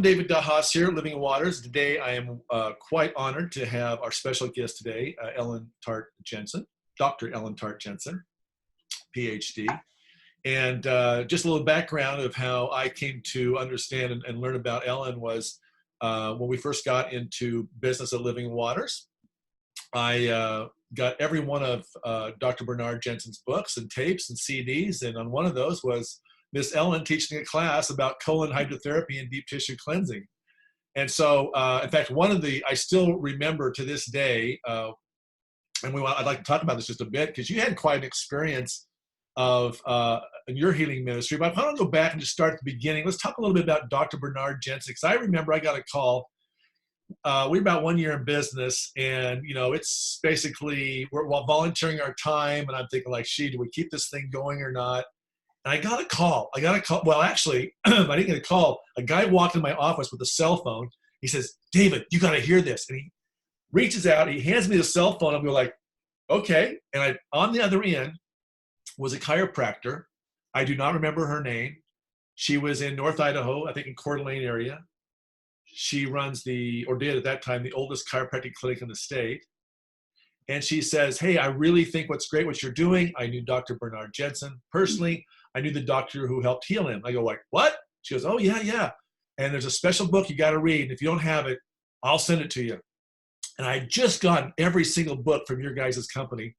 I'm David DeHaas here, Living Waters. Today I am quite honored to have our special guest today, Ellen Tart-Jensen, Dr. Ellen Tart-Jensen, PhD. And just a little background of how I came to understand and learn about Ellen was when we first got into business at Living Waters. I got every one of Dr. Bernard Jensen's books and tapes and CDs, and on one of those was Miss Ellen teaching a class about colon hydrotherapy and deep tissue cleansing. And so, in fact, I still remember to this day, and I'd like to talk about this just a bit, because you had quite an experience of in your healing ministry. But I want to go back and just start at the beginning. Let's talk a little bit about Dr. Bernard Jensen, because I remember I got a call. We're about 1 year in business, and it's basically we're volunteering our time, and I'm thinking like, do we keep this thing going or not? And I got a call. Well, actually, I didn't get a call. A guy walked in my office with a cell phone. He says, "David, you got to hear this." And he reaches out. He hands me the cell phone. I'm like, okay. And on the other end was a chiropractor. I do not remember her name. She was in North Idaho, I think in Coeur d'Alene area. She runs did at that time, the oldest chiropractic clinic in the state. And she says, "Hey, I really think what's great what you're doing. I knew Dr. Bernard Jensen personally. I knew the doctor who helped heal him." I go like, "What?" She goes, "Oh, yeah. And there's a special book you got to read. And if you don't have it, I'll send it to you." And I had just gotten every single book from your guys' company,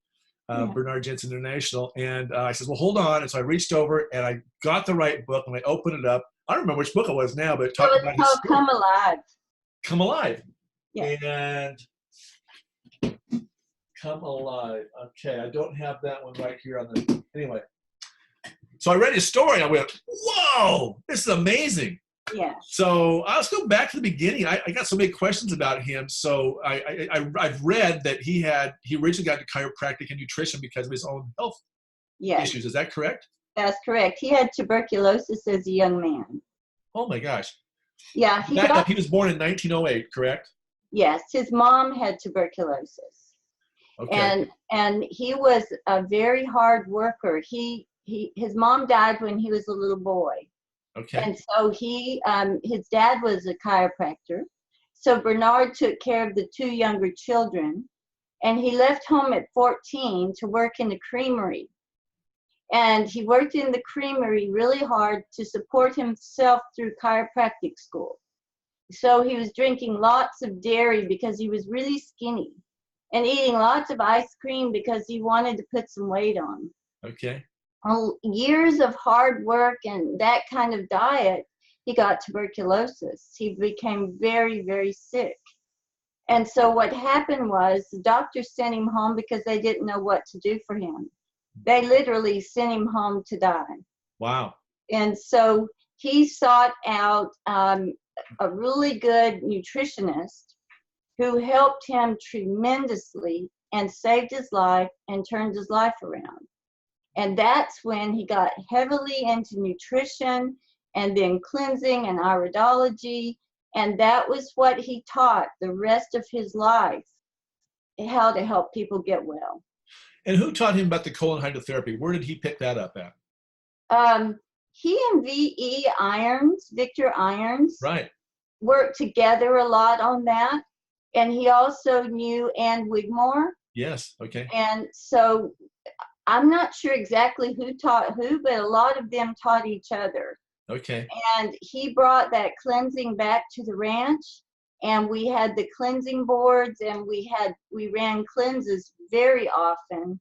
Bernard Jensen International. And I said, "Well, hold on." And so I reached over and I got the right book and I opened it up. I don't remember which book it was now, but it talked about his story. Come Alive. Come Alive. Yeah. And Come Alive. Okay, I don't have that one right here on the, anyway. So I read his story and I went, whoa, this is amazing. Yeah. So let's go back to the beginning. I got so many questions about him. So I've read that he originally got into chiropractic and nutrition because of his own health issues. Is that correct? That's correct. He had tuberculosis as a young man. Oh my gosh. Yeah. He was born in 1908, correct? Yes. His mom had tuberculosis. Okay. And he was a very hard worker. His mom died when he was a little boy. Okay. And so his dad was a chiropractor. So Bernard took care of the two younger children, and he left home at 14 to work in the creamery. And he worked in the creamery really hard to support himself through chiropractic school. So he was drinking lots of dairy because he was really skinny, and eating lots of ice cream because he wanted to put some weight on. Okay. Years of hard work and that kind of diet, he got tuberculosis. He became very, very sick. And so what happened was the doctors sent him home because they didn't know what to do for him. They literally sent him home to die. Wow. And so he sought out a really good nutritionist who helped him tremendously and saved his life and turned his life around. And that's when he got heavily into nutrition and then cleansing and iridology. And that was what he taught the rest of his life, how to help people get well. And who taught him about the colon hydrotherapy? Where did he pick that up at? He and Victor Irons, right, worked together a lot on that. And he also knew Ann Wigmore. Yes, okay. And so I'm not sure exactly who taught who, but a lot of them taught each other. Okay. And he brought that cleansing back to the ranch, and we had the cleansing boards, and we ran cleanses very often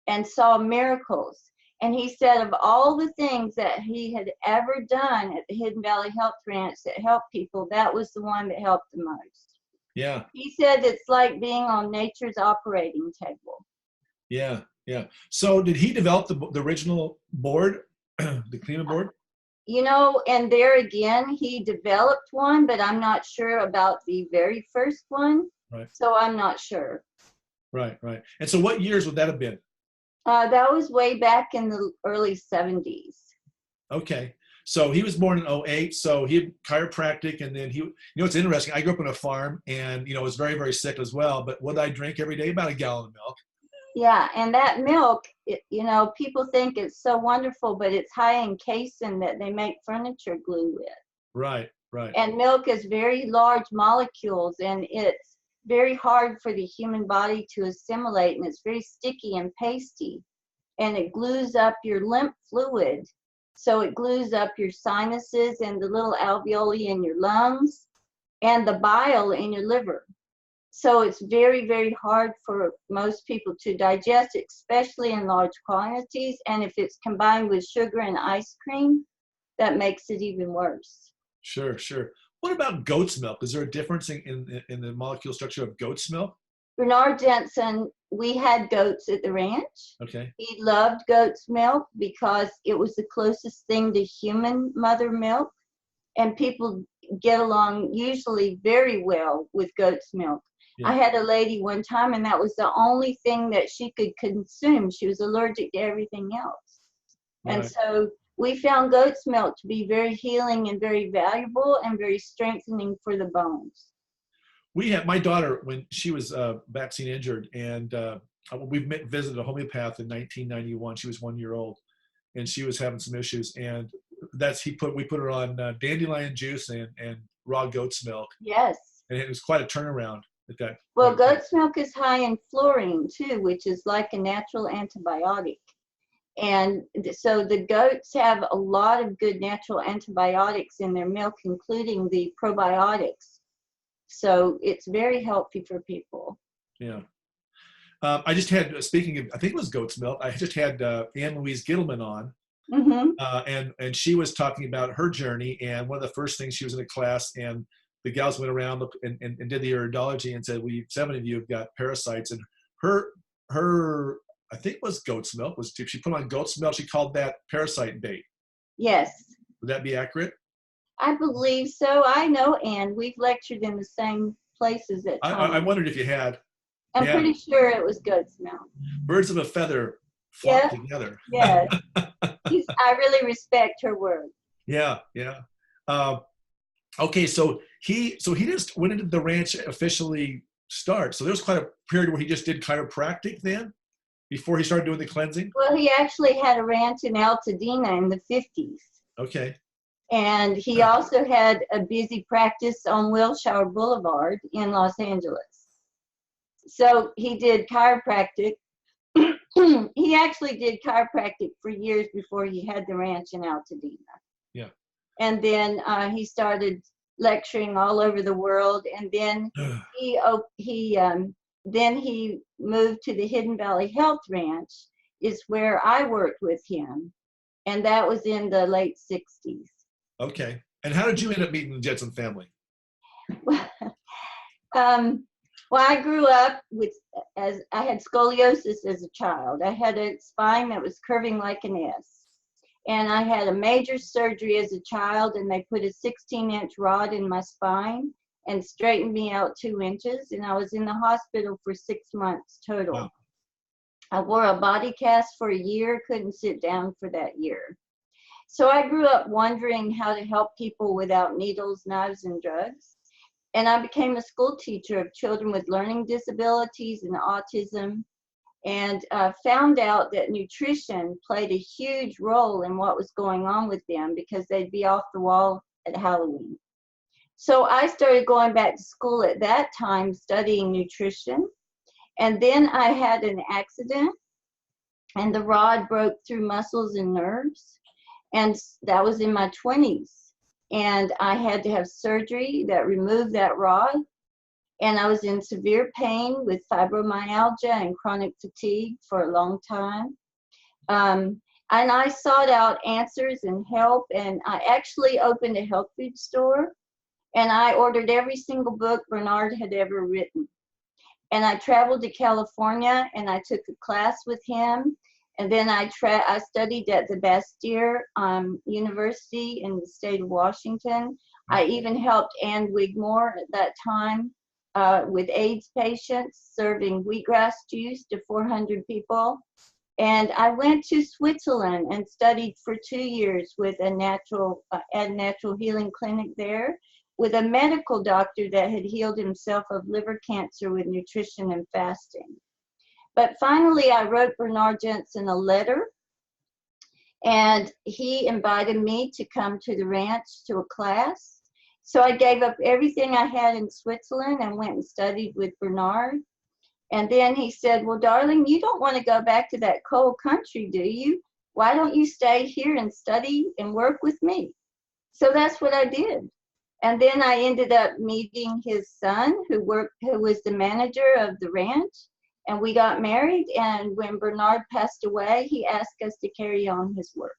and saw miracles. And he said of all the things that he had ever done at the Hidden Valley Health Ranch that helped people, that was the one that helped the most. Yeah. He said it's like being on nature's operating table. Yeah. Yeah. So did he develop the original board, the cleaning board? And there again, he developed one, but I'm not sure about the very first one. Right. So I'm not sure. Right. And so what years would that have been? That was way back in the early 70s. Okay. So he was born in 08. So he had chiropractic, and then it's interesting. I grew up on a farm and, was very, very sick as well. But what did I drink every day? About a gallon of milk. Yeah, and that milk, people think it's so wonderful, but it's high in casein that they make furniture glue with. Right. Right. And milk is very large molecules, and it's very hard for the human body to assimilate, and it's very sticky and pasty, and it glues up your lymph fluid. So it glues up your sinuses and the little alveoli in your lungs and the bile in your liver. So it's very, very hard for most people to digest, especially in large quantities. And if it's combined with sugar and ice cream, that makes it even worse. Sure, sure. What about goat's milk? Is there a difference in the molecule structure of goat's milk? Bernard Jensen, we had goats at the ranch. Okay. He loved goat's milk because it was the closest thing to human mother milk. And people get along usually very well with goat's milk. Yeah. I had a lady one time, and that was the only thing that she could consume. She was allergic to everything else. Right. And so we found goat's milk to be very healing and very valuable and very strengthening for the bones. We had my daughter when she was vaccine injured, and we visited a homeopath in 1991. She was 1 year old, and she was having some issues, and we put her on dandelion juice and raw goat's milk. Yes. And it was quite a turnaround at that. Well, goat's milk is high in fluorine too, which is like a natural antibiotic. And so the goats have a lot of good natural antibiotics in their milk, including the probiotics. So it's very healthy for people. Yeah. I just had, speaking of, I think it was goat's milk, I just had Ann Louise Gittleman on. Mm-hmm. And she was talking about her journey. And one of the first things, she was in a class, and the gals went around and did the iridology and said, well, 7 of you have got parasites. And her I think it was goat's milk. She put on goat's milk. She called that parasite bait. Yes. Would that be accurate? I believe so. I know Anne. We've lectured in the same places at times. I wondered if you had. I'm pretty sure it was goat's milk. Birds of a feather flock together. Yes. I really respect her word. Yeah, yeah. Okay, so he just, when did the ranch officially start? So there was quite a period where he just did chiropractic then, before he started doing the cleansing? Well, he actually had a ranch in Altadena in the 50s. Okay. And he also had a busy practice on Wilshire Boulevard in Los Angeles. So he did chiropractic. He actually did chiropractic for years before he had the ranch in Altadena. Yeah. And then he started lecturing all over the world. And then he moved to the Hidden Valley Health Ranch, is where I worked with him. And that was in the late 60s. Okay. And how did you end up meeting the Jensen family? Well, I grew up as I had scoliosis as a child. I had a spine that was curving like an S. And I had a major surgery as a child, and they put a 16-inch rod in my spine and straightened me out 2 inches. And I was in the hospital for 6 months total. Wow. I wore a body cast for a year, couldn't sit down for that year. So I grew up wondering how to help people without needles, knives, and drugs. And I became a school teacher of children with learning disabilities and autism, and found out that nutrition played a huge role in what was going on with them, because they'd be off the wall at Halloween. So I started going back to school at that time studying nutrition. And then I had an accident, and the rod broke through muscles and nerves. And that was in my 20s. And I had to have surgery that removed that rod. And I was in severe pain with fibromyalgia and chronic fatigue for a long time. And I sought out answers and help. And I actually opened a health food store. And I ordered every single book Bernard had ever written. And I traveled to California, and I took a class with him. And then I studied at the Bastyr University in the state of Washington. I even helped Ann Wigmore at that time with AIDS patients, serving wheatgrass juice to 400 people. And I went to Switzerland and studied for 2 years with a natural healing clinic there, with a medical doctor that had healed himself of liver cancer with nutrition and fasting. But finally, I wrote Bernard Jensen a letter, and he invited me to come to the ranch to a class. So I gave up everything I had in Switzerland and went and studied with Bernard. And then he said, well, darling, you don't want to go back to that cold country, do you? Why don't you stay here and study and work with me? So that's what I did. And then I ended up meeting his son, who was the manager of the ranch, and we got married. And when Bernard passed away, he asked us to carry on his work.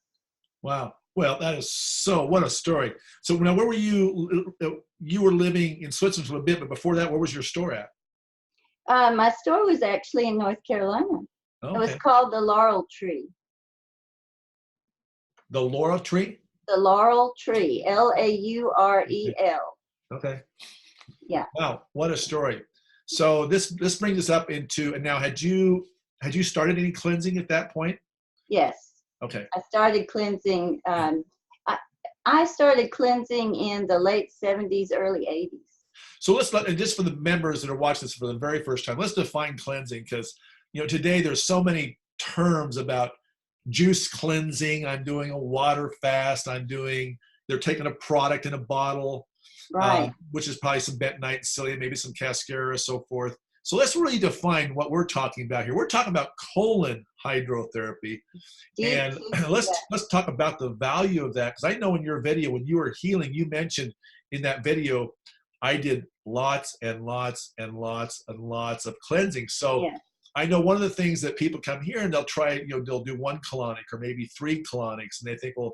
Wow. Well, that is what a story. So now, where were you? You were living in Switzerland for a bit, but before that, where was your store at? My store was actually in North Carolina. Okay. It was called the Laurel Tree. The Laurel Tree? The Laurel Tree, Laurel. Okay. Yeah. Wow, what a story. So this brings us up into, and now had you started any cleansing at that point? Yes. Okay. I started cleansing. I started cleansing in the late 70s, early 80s. So and just for the members that are watching this for the very first time, let's define cleansing, because today there's so many terms about juice cleansing. I'm doing a water fast. They're taking a product in a bottle, right? Which is probably some bentonite, psyllium, maybe some cascara, so forth. So let's really define what we're talking about here. We're talking about colon hydrotherapy, and let's talk about the value of that, because I know in your video when you were healing, you mentioned in that video, I did lots and lots and lots and lots of cleansing. So yeah. I know one of the things that people come here and they'll try, they'll do 1 colonic or maybe 3 colonics, and they think, well,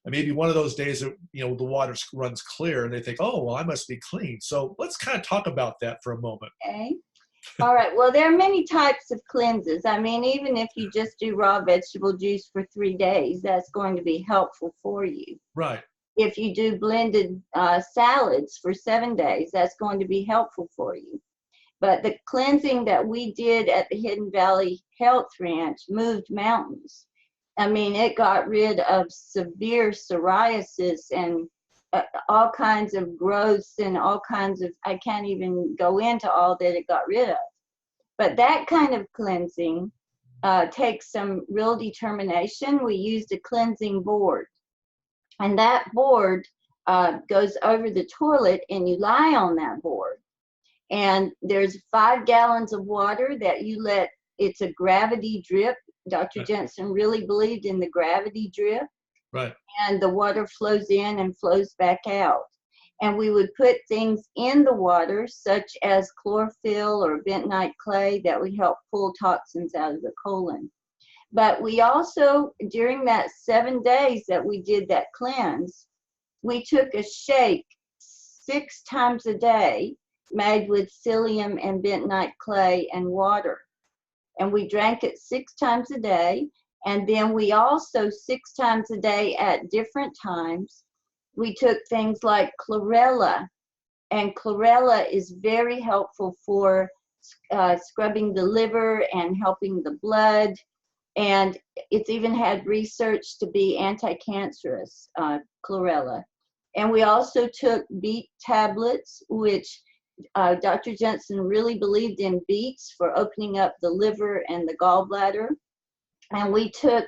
maybe one of those days, the water runs clear, and they think, oh, well, I must be clean. So let's kind of talk about that for a moment. Okay. All right. Well, there are many types of cleanses. I mean, even if you just do raw vegetable juice for 3 days, that's going to be helpful for you. Right. If you do blended salads for 7 days, that's going to be helpful for you. But the cleansing that we did at the Hidden Valley Health Ranch moved mountains. I mean, it got rid of severe psoriasis and all kinds of growths and all kinds of, I can't even go into all that it got rid of. But that kind of cleansing takes some real determination. We used a cleansing board. And that board goes over the toilet, and you lie on that board. And there's 5 gallons of water that you let, it's a gravity drip. Dr. Jensen really believed in the gravity drip. Right. And the water flows in and flows back out. And we would put things in the water, such as chlorophyll or bentonite clay, that would help pull toxins out of the colon. But we also, during that 7 days that we did that cleanse, we took a shake 6 times a day made with psyllium and bentonite clay and water. And we drank it 6 times a day. And then we also 6 times a day at different times, we took things like chlorella. And chlorella is very helpful for scrubbing the liver and helping the blood. And it's even had research to be anti-cancerous, chlorella. And we also took beet tablets, which Dr. Jensen really believed in beets for opening up the liver and the gallbladder. And we took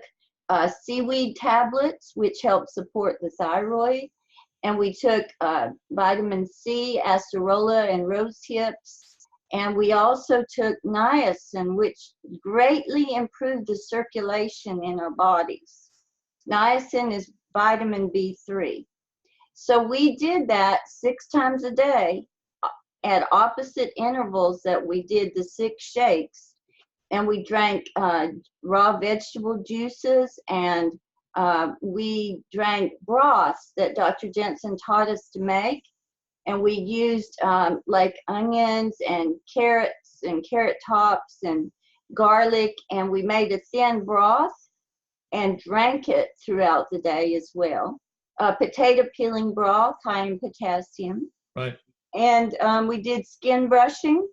seaweed tablets, which help support the thyroid. And we took vitamin C, acerola, and rose hips. And we also took niacin, which greatly improved the circulation in our bodies. Niacin is vitamin B3. So we did that 6 times a day at opposite intervals that we did the 6 shakes. And we drank raw vegetable juices, and we drank broths that Dr. Jensen taught us to make. And we used like onions and carrots and carrot tops and garlic, and we made a thin broth and drank it throughout the day as well. Potato peeling broth, high in potassium. Right. And we did skin brushing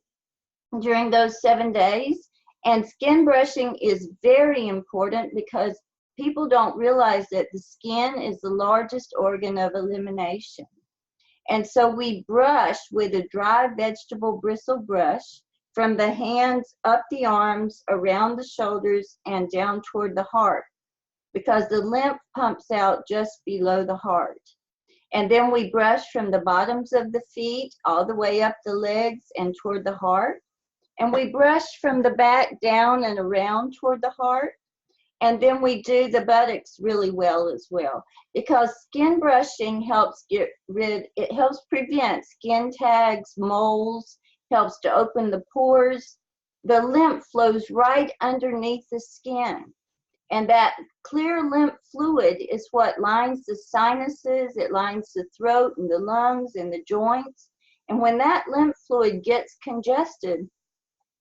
during those 7 days. And skin brushing is very important because people don't realize that the skin is the largest organ of elimination. And so we brush with a dry vegetable bristle brush from the hands up the arms, around the shoulders, and down toward the heart, because the lymph pumps out just below the heart. And then we brush from the bottoms of the feet all the way up the legs and toward the heart. And we brush from the back down and around toward the heart. And then we do the buttocks really well as well, because skin brushing helps it helps prevent skin tags, moles, helps to open the pores. The lymph flows right underneath the skin. And that clear lymph fluid is what lines the sinuses, it lines the throat and the lungs and the joints. And when that lymph fluid gets congested,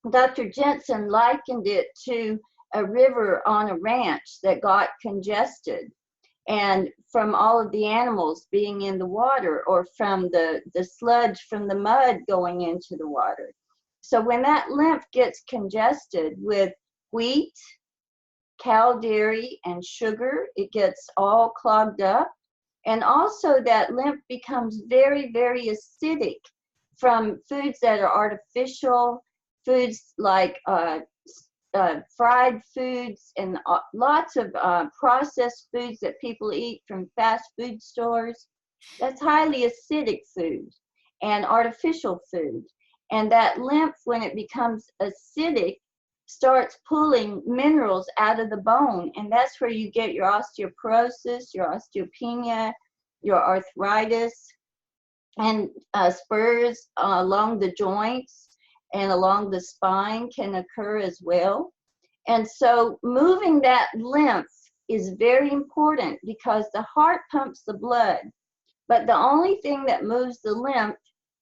Dr. Jensen likened it to a river on a ranch that got congested, and from all of the animals being in the water, or from the sludge from the mud going into the water. So when that lymph gets congested with wheat, cow dairy, and sugar, it gets all clogged up. And also that lymph becomes very, very acidic from foods that are artificial, foods like fried foods, and lots of processed foods that people eat from fast food stores. That's highly acidic food and artificial food. And that lymph, when it becomes acidic, starts pulling minerals out of the bone. And that's where you get your osteoporosis, your osteopenia, your arthritis, and spurs along the joints and along the spine can occur as well. And so moving that lymph is very important, because the heart pumps the blood, but the only thing that moves the lymph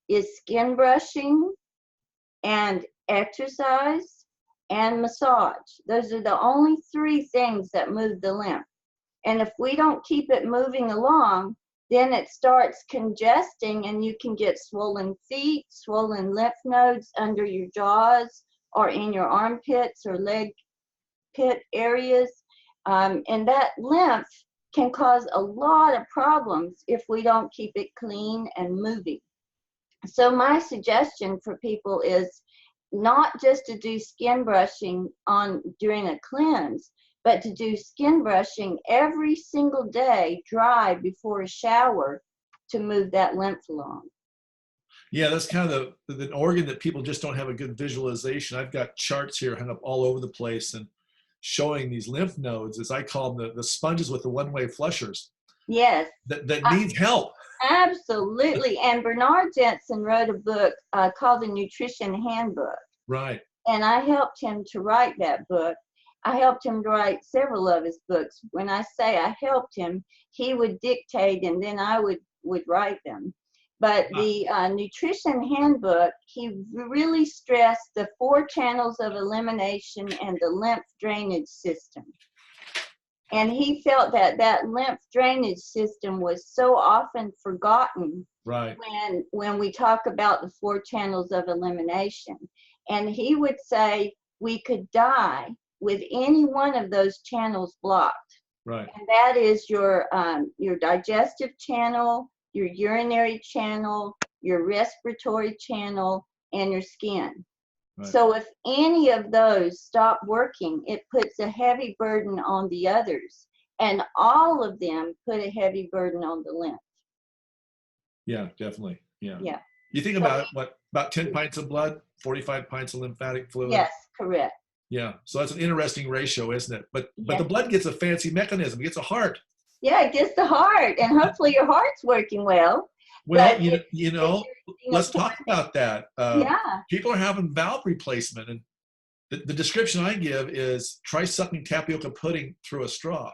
is skin brushing and exercise and massage. Those are the only three things that move the lymph. And if we don't keep it moving along, then it starts congesting, and you can get swollen feet, swollen lymph nodes under your jaws or in your armpits or leg pit areas. And that lymph can cause a lot of problems if we don't keep it clean and moving. So my suggestion for people is not just to do skin brushing during a cleanse, but to do skin brushing every single day, dry before a shower, to move that lymph along. Yeah, that's kind of the organ that people just don't have a good visualization. I've got charts here hung up all over the place and showing these lymph nodes, as I call them, the sponges with the one-way flushers. Yes. That needs help. Absolutely. And Bernard Jensen wrote a book called The Nutrition Handbook. Right. And I helped him to write that book. I helped him to write several of his books. When I say I helped him, he would dictate and then I would write them. But the Nutrition Handbook, he really stressed the 4 channels of elimination and the lymph drainage system. And he felt that that lymph drainage system was so often forgotten, right, when we talk about the 4 channels of elimination. And he would say we could die with any one of those channels blocked. Right. And that is your digestive channel, your urinary channel, your respiratory channel, and your skin. Right. So if any of those stop working, it puts a heavy burden on the others, and all of them put a heavy burden on the lymph. Yeah, definitely. Yeah. Yeah. You think about about 10 pints of blood, 45 pints of lymphatic fluid? Yes, correct. Yeah, so that's an interesting ratio, isn't it? But the blood gets a fancy mechanism. It gets a heart. Yeah, it gets the heart, and hopefully your heart's working well. Well, you know, let's talk about that. Yeah. People are having valve replacement, and the description I give is try sucking tapioca pudding through a straw.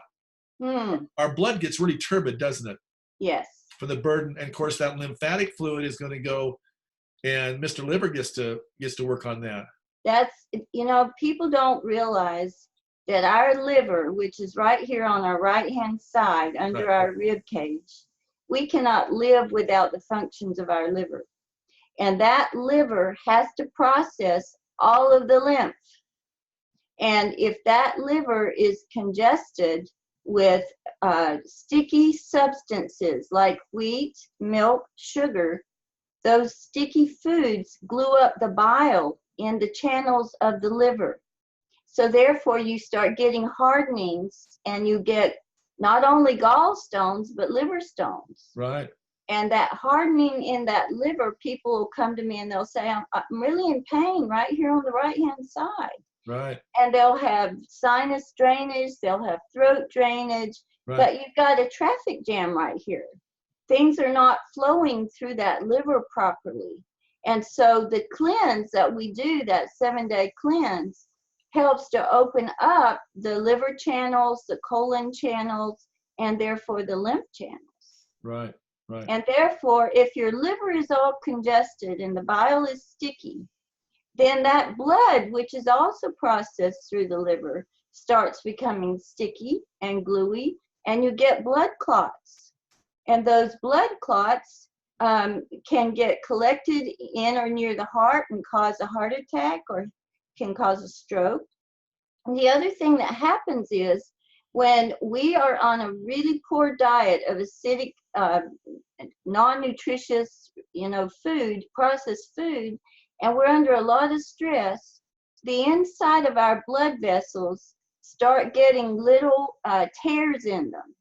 Our blood gets really turbid, doesn't it? Yes. For the burden, and of course that lymphatic fluid is going to go, and Mr. Liver gets to work on that. That's, people don't realize that our liver, which is right here on our right-hand side under our rib cage, we cannot live without the functions of our liver. And that liver has to process all of the lymph. And if that liver is congested with sticky substances like wheat, milk, sugar, those sticky foods glue up the bile in the channels of the liver. So therefore you start getting hardenings, and you get not only gallstones, but liver stones. Right. And that hardening in that liver, people will come to me and they'll say, I'm really in pain right here on the right-hand side. Right. And they'll have sinus drainage, they'll have throat drainage, Right. but you've got a traffic jam right here. Things are not flowing through that liver properly. And so the cleanse that we do, that 7-day cleanse, helps to open up the liver channels, the colon channels, and therefore the lymph channels. Right. Right. And therefore, if your liver is all congested and the bile is sticky, then that blood, which is also processed through the liver, starts becoming sticky and gluey, and you get blood clots. And those blood clots can get collected in or near the heart and cause a heart attack or can cause a stroke. And the other thing that happens is when we are on a really poor diet of acidic, non-nutritious, food, processed food, and we're under a lot of stress, the inside of our blood vessels start getting little tears in them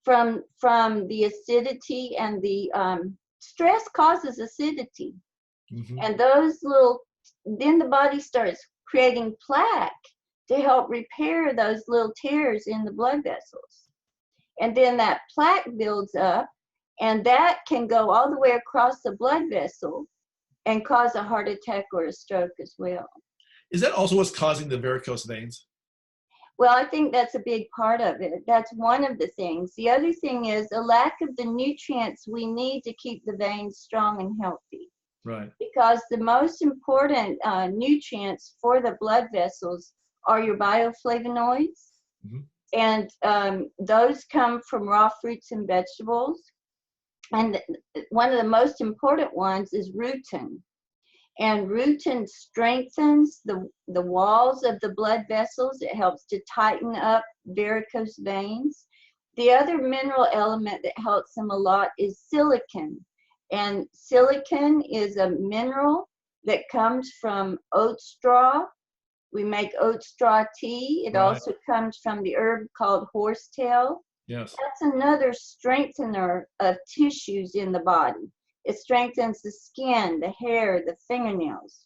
from the acidity, and the stress causes acidity. Mm-hmm. And then the body starts creating plaque to help repair those little tears in the blood vessels. And then that plaque builds up, and that can go all the way across the blood vessel and cause a heart attack or a stroke as well. Is that also what's causing the varicose veins? Well, I think that's a big part of it. That's one of the things. The other thing is a lack of the nutrients we need to keep the veins strong and healthy. Right. Because the most important nutrients for the blood vessels are your bioflavonoids. Mm-hmm. And those come from raw fruits and vegetables. And one of the most important ones is rutin. And rutin strengthens the walls of the blood vessels. It helps to tighten up varicose veins. The other mineral element that helps them a lot is silicon. And silicon is a mineral that comes from oat straw. We make oat straw tea. It also comes from the herb called horsetail. Yes. That's another strengthener of tissues in the body. It strengthens the skin, the hair, the fingernails.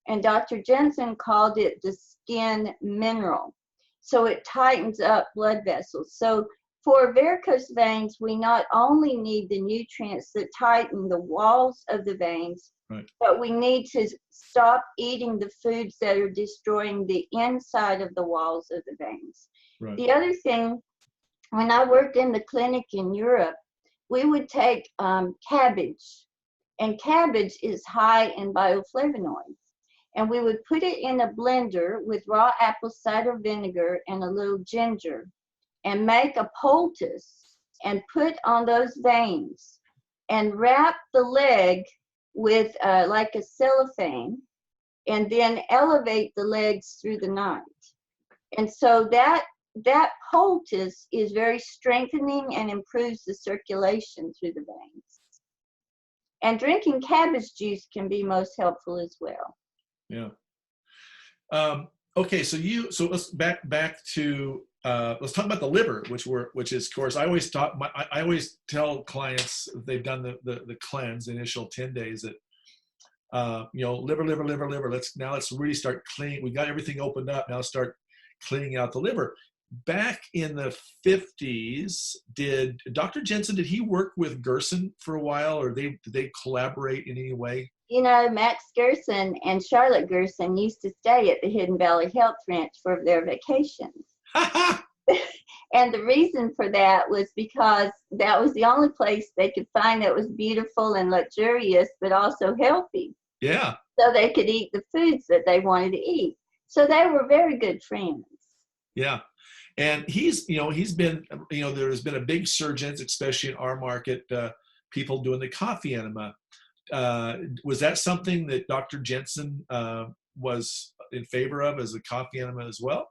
And Dr. Jensen called it the skin mineral. So it tightens up blood vessels. So for varicose veins, we not only need the nutrients that tighten the walls of the veins, but we need to stop eating the foods that are destroying the inside of the walls of the veins. Right. The other thing, when I worked in the clinic in Europe, we would take cabbage, and cabbage is high in bioflavonoids. And we would put it in a blender with raw apple cider vinegar and a little ginger and make a poultice and put on those veins and wrap the leg with like a cellophane and then elevate the legs through the night. And so that poultice is very strengthening and improves the circulation through the veins. And drinking cabbage juice can be most helpful as well. Yeah. Okay, so let's back to let's talk about the liver, which is, of course, I always tell clients if they've done the cleanse, the initial 10 days, that liver. Let's really start cleaning. We got everything opened up. Now start cleaning out the liver. Back in the 50s, did Dr. Jensen, did he work with Gerson for a while, or did they collaborate in any way? Max Gerson and Charlotte Gerson used to stay at the Hidden Valley Health Ranch for their vacations. And the reason for that was because that was the only place they could find that was beautiful and luxurious, but also healthy. Yeah. So they could eat the foods that they wanted to eat. So they were very good friends. Yeah. And he's been, there's been a big surge, especially in our market, people doing the coffee enema. Was that something that Dr. Jensen was in favor of, as a coffee enema as well?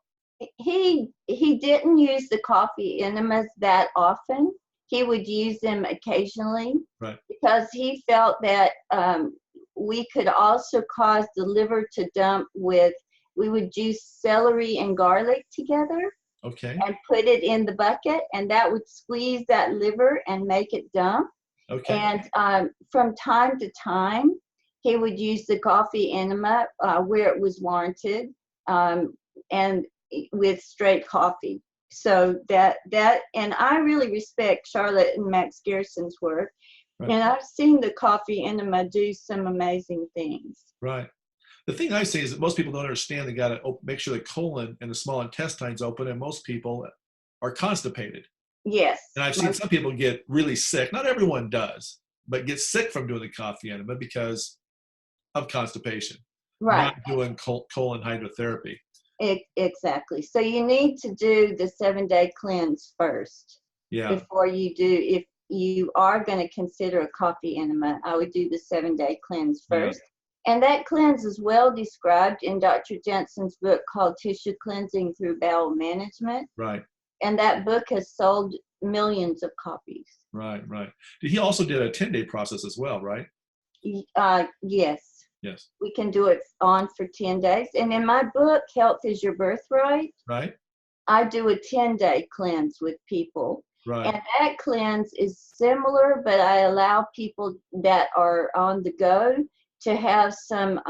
He didn't use the coffee enemas that often. He would use them occasionally, right, because he felt that we could also cause the liver to dump we would juice celery and garlic together. Okay. And put it in the bucket, and that would squeeze that liver and make it dump. Okay. And from time to time, he would use the coffee enema where it was warranted, and with straight coffee. So and I really respect Charlotte and Max Gerson's work. Right. And I've seen the coffee enema do some amazing things. Right. The thing I say is that most people don't understand they got to make sure the colon and the small intestine's open, and most people are constipated. Yes. And I've seen some people get really sick. Not everyone does, but get sick from doing the coffee enema because of constipation. Right. Not doing colon hydrotherapy. Exactly. So you need to do the 7-day cleanse first. Yeah. Before you do, if you are going to consider a coffee enema, I would do the 7-day cleanse first. Yeah. And that cleanse is well described in Dr. Jensen's book called Tissue Cleansing Through Bowel Management. Right. And that book has sold millions of copies. Right, right. He also did a 10-day process as well, right? Yes. Yes. We can do it on for 10 days. And in my book, Health is Your Birthright, right, I do a 10-day cleanse with people. Right. And that cleanse is similar, but I allow people that are on the go to have some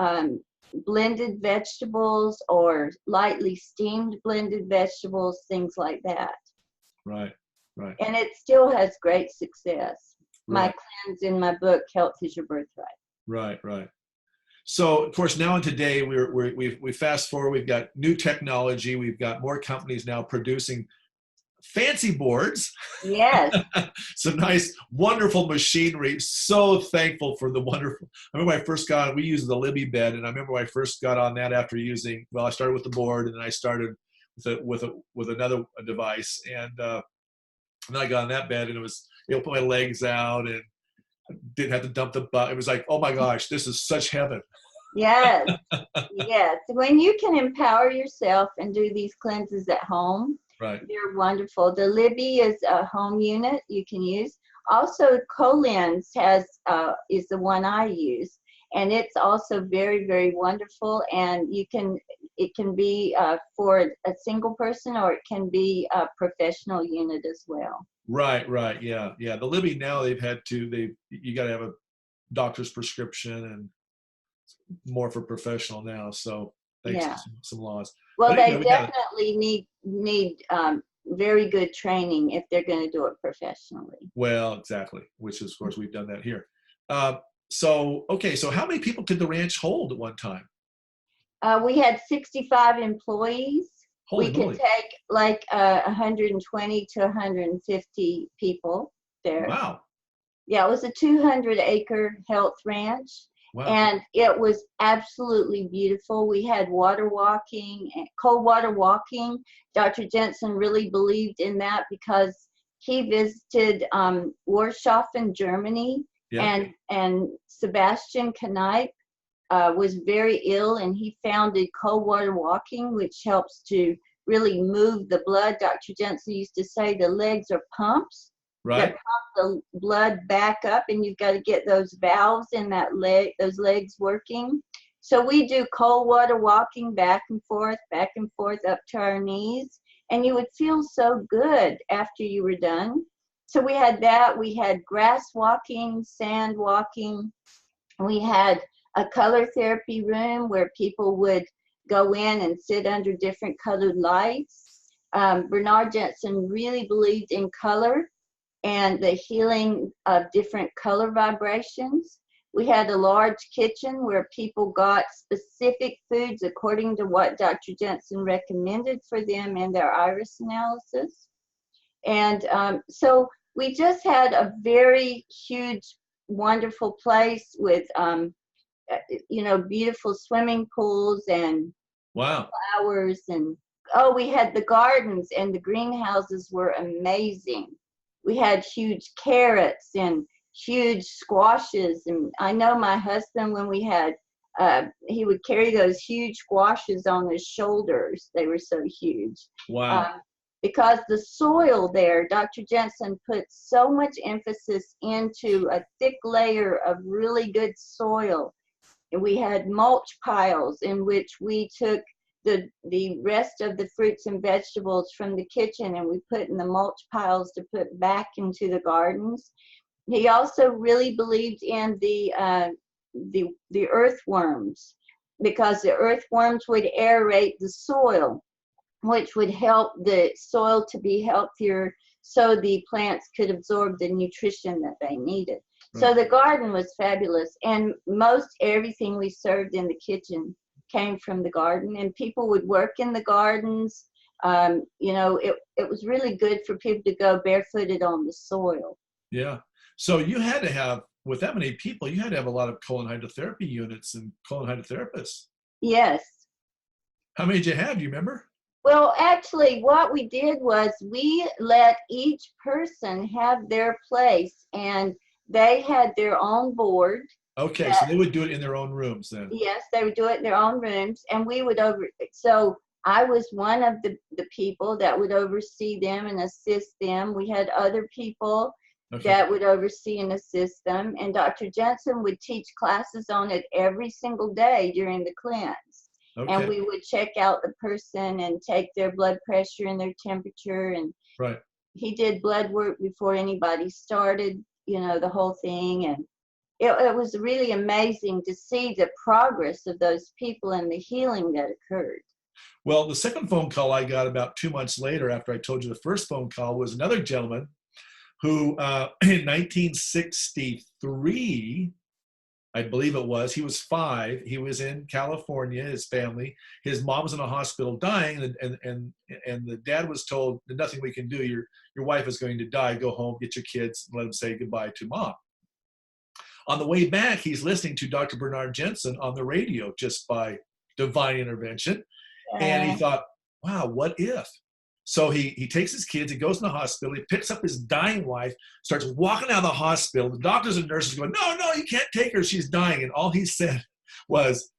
blended vegetables or lightly steamed blended vegetables, things like that. Right, right. And it still has great success. Right. My cleanse in my book, Health is Your Birthright. Right, right. So, of course, now and today, we fast forward, we've got new technology, we've got more companies now producing fancy boards. Yes. Some nice, wonderful machinery. So thankful for the wonderful. I remember when I first got on, we used the Libby bed, and I remember when I first got on that after using, well, I started with the board, and then I started with another device, and then I got on that bed, and it was able to put my legs out, and didn't have to dump the butt. It was like, oh my gosh, this is such heaven. Yes, yes. When you can empower yourself and do these cleanses at home, right, they're wonderful. The Libby is a home unit you can use. Also, Colens is the one I use, and it's also very, very wonderful. And it can be for a single person, or it can be a professional unit as well. Right, right, yeah, yeah. The Libby now you got to have a doctor's prescription and more for professional now. So thanks to some laws. Well, they definitely need very good training if they're going to do it professionally. Well, exactly. Which is, of course, we've done that here. So how many people could the ranch hold at one time? We had 65 employees. Holy moly. Could take like 120 to 150 people there. Wow. Yeah, it was a 200-acre health ranch. Wow. And it was absolutely beautiful. We had water walking and cold water walking. Dr. Jensen really believed in that because he visited Warsaw in Germany, and Sebastian Knipe was very ill, and he founded cold water walking, which helps to really move the blood. Dr. Jensen used to say the legs are pumps that pump the blood back up, and you've got to get those valves in those legs working. So we do cold water walking back and forth up to our knees, and you would feel so good after you were done. So we had that. We had grass walking, sand walking. We had a color therapy room where people would go in and sit under different colored lights. Bernard Jensen really believed in color and the healing of different color vibrations. We had a large kitchen where people got specific foods according to what Dr. Jensen recommended for them in their iris analysis. And so we just had a very huge, wonderful place with beautiful swimming pools and flowers, and we had the gardens, and the greenhouses were amazing. We had huge carrots and huge squashes, and I know my husband, when we had he would carry those huge squashes on his shoulders. They were so huge. Wow. Because the soil there, Dr. Jensen put so much emphasis into a thick layer of really good soil. And we had mulch piles in which we took the rest of the fruits and vegetables from the kitchen, and we put in the mulch piles to put back into the gardens. He also really believed in the earthworms, because the earthworms would aerate the soil, which would help the soil to be healthier so the plants could absorb the nutrition that they needed. Right. So the garden was fabulous, and most everything we served in the kitchen came from the garden, and people would work in the gardens. You know, it was really good for people to go barefooted on the soil. Yeah. So you had to have, with that many people, you had to have a lot of colon hydrotherapy units and colon hydrotherapists. Yes. How many did you have? Do you remember? Well, actually, what we did was we let each person have their place, and they had their own board. Okay, so they would do it in their own rooms then. Yes, they would do it in their own rooms, and we would so I was one of the people that would oversee them and assist them. We had other people that would oversee and assist them, and Dr. Jensen would teach classes on it every single day during the cleanse. Okay. And we would check out the person and take their blood pressure and their temperature, and he did blood work before anybody started, you know, the whole thing. And it was really amazing to see the progress of those people and the healing that occurred. Well, the second phone call I got about 2 months later, after I told you the first phone call, was another gentleman who in 1963, I believe it was, he was 5. He was in California, his family. His mom was in a hospital dying, and the dad was told, "There's nothing we can do. Your wife is going to die. Go home, get your kids, and let them say goodbye to mom." On the way back, he's listening to Dr. Bernard Jensen on the radio, just by divine intervention. And he thought, wow, what if? So he takes his kids, he goes in the hospital, he picks up his dying wife, starts walking out of the hospital. The doctors and nurses go, no, you can't take her, she's dying. And all he said was,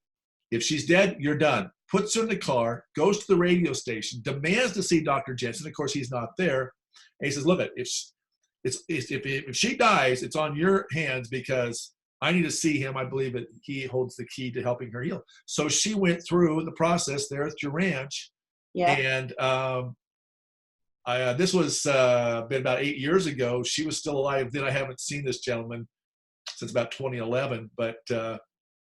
if she's dead, you're done. Puts her in the car, goes to the radio station, demands to see Dr. Jensen. Of course, he's not there. And he says, look, if she dies, it's on your hands, because I need to see him. I believe that he holds the key to helping her heal. So she went through the process there at your ranch. Yeah. And this was been about 8 years ago. She was still alive then. I haven't seen this gentleman since about 2011. But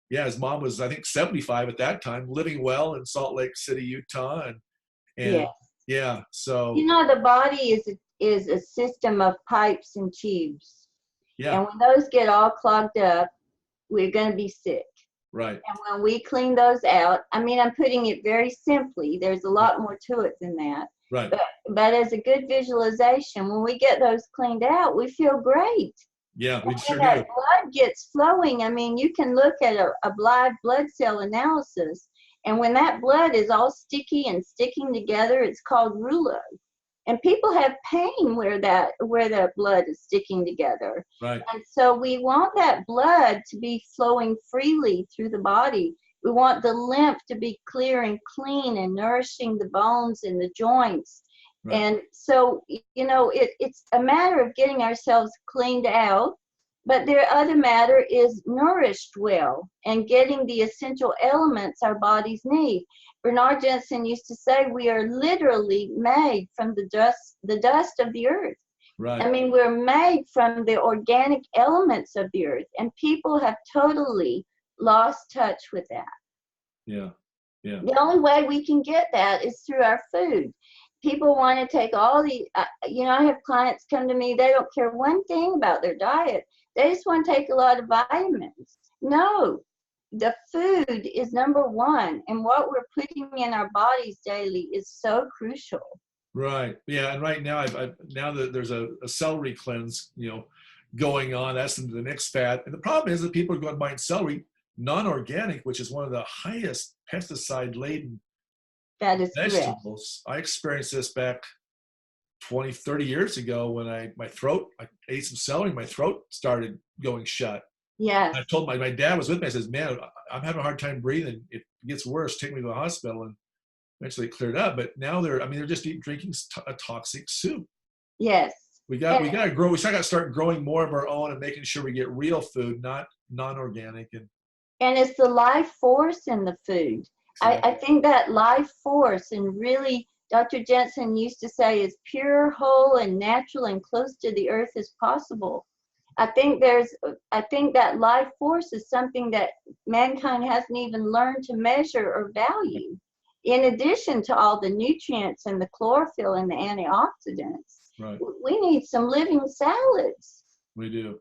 yeah, his mom was, I think, 75 at that time, living well in Salt Lake City, Utah. And yeah, so. You know, the body is a system of pipes and tubes. Yeah. And when those get all clogged up, we're going to be sick. Right. And when we clean those out, I mean, I'm putting it very simply. There's a lot more to it than that. Right. But as a good visualization, when we get those cleaned out, we feel great. Yeah, we sure do. That blood gets flowing. I mean, you can look at a live blood cell analysis, and when that blood is all sticky and sticking together, it's called rouleau. And people have pain where the blood is sticking together. Right. And so we want that blood to be flowing freely through the body. We want the lymph to be clear and clean and nourishing the bones and the joints. Right. And so, you know, it's a matter of getting ourselves cleaned out, but the other matter is nourished well and getting the essential elements our bodies need. Bernard Jensen used to say we are literally made from the dust of the earth. Right. I mean, we're made from the organic elements of the earth, and people have totally lost touch with that. Yeah, yeah. The only way we can get that is through our food. People want to take all the, you know, I have clients come to me, they don't care one thing about their diet. They just want to take a lot of vitamins. No. The food is number one, and what we're putting in our bodies daily is so crucial. Right. Yeah. And right now, now that there's a celery cleanse, you know, going on, that's the next fad. And the problem is that people are going to buy celery non-organic, which is one of the highest pesticide-laden vegetables. Correct. I experienced this back 20, 30 years ago when I ate some celery, my throat started going shut. Yes. I told my dad was with me. I says, man, I'm having a hard time breathing. If it gets worse, take me to the hospital. And eventually it cleared up. But now they're just drinking a toxic soup. Yes. We got to grow. We got to start growing more of our own and making sure we get real food, not non-organic. And it's the life force in the food. Exactly. I think that life force, and really Dr. Jensen used to say, is pure, whole, and natural and close to the earth as possible. I think that life force is something that mankind hasn't even learned to measure or value. In addition to all the nutrients and the chlorophyll and the antioxidants, Right. we need some living salads. We do.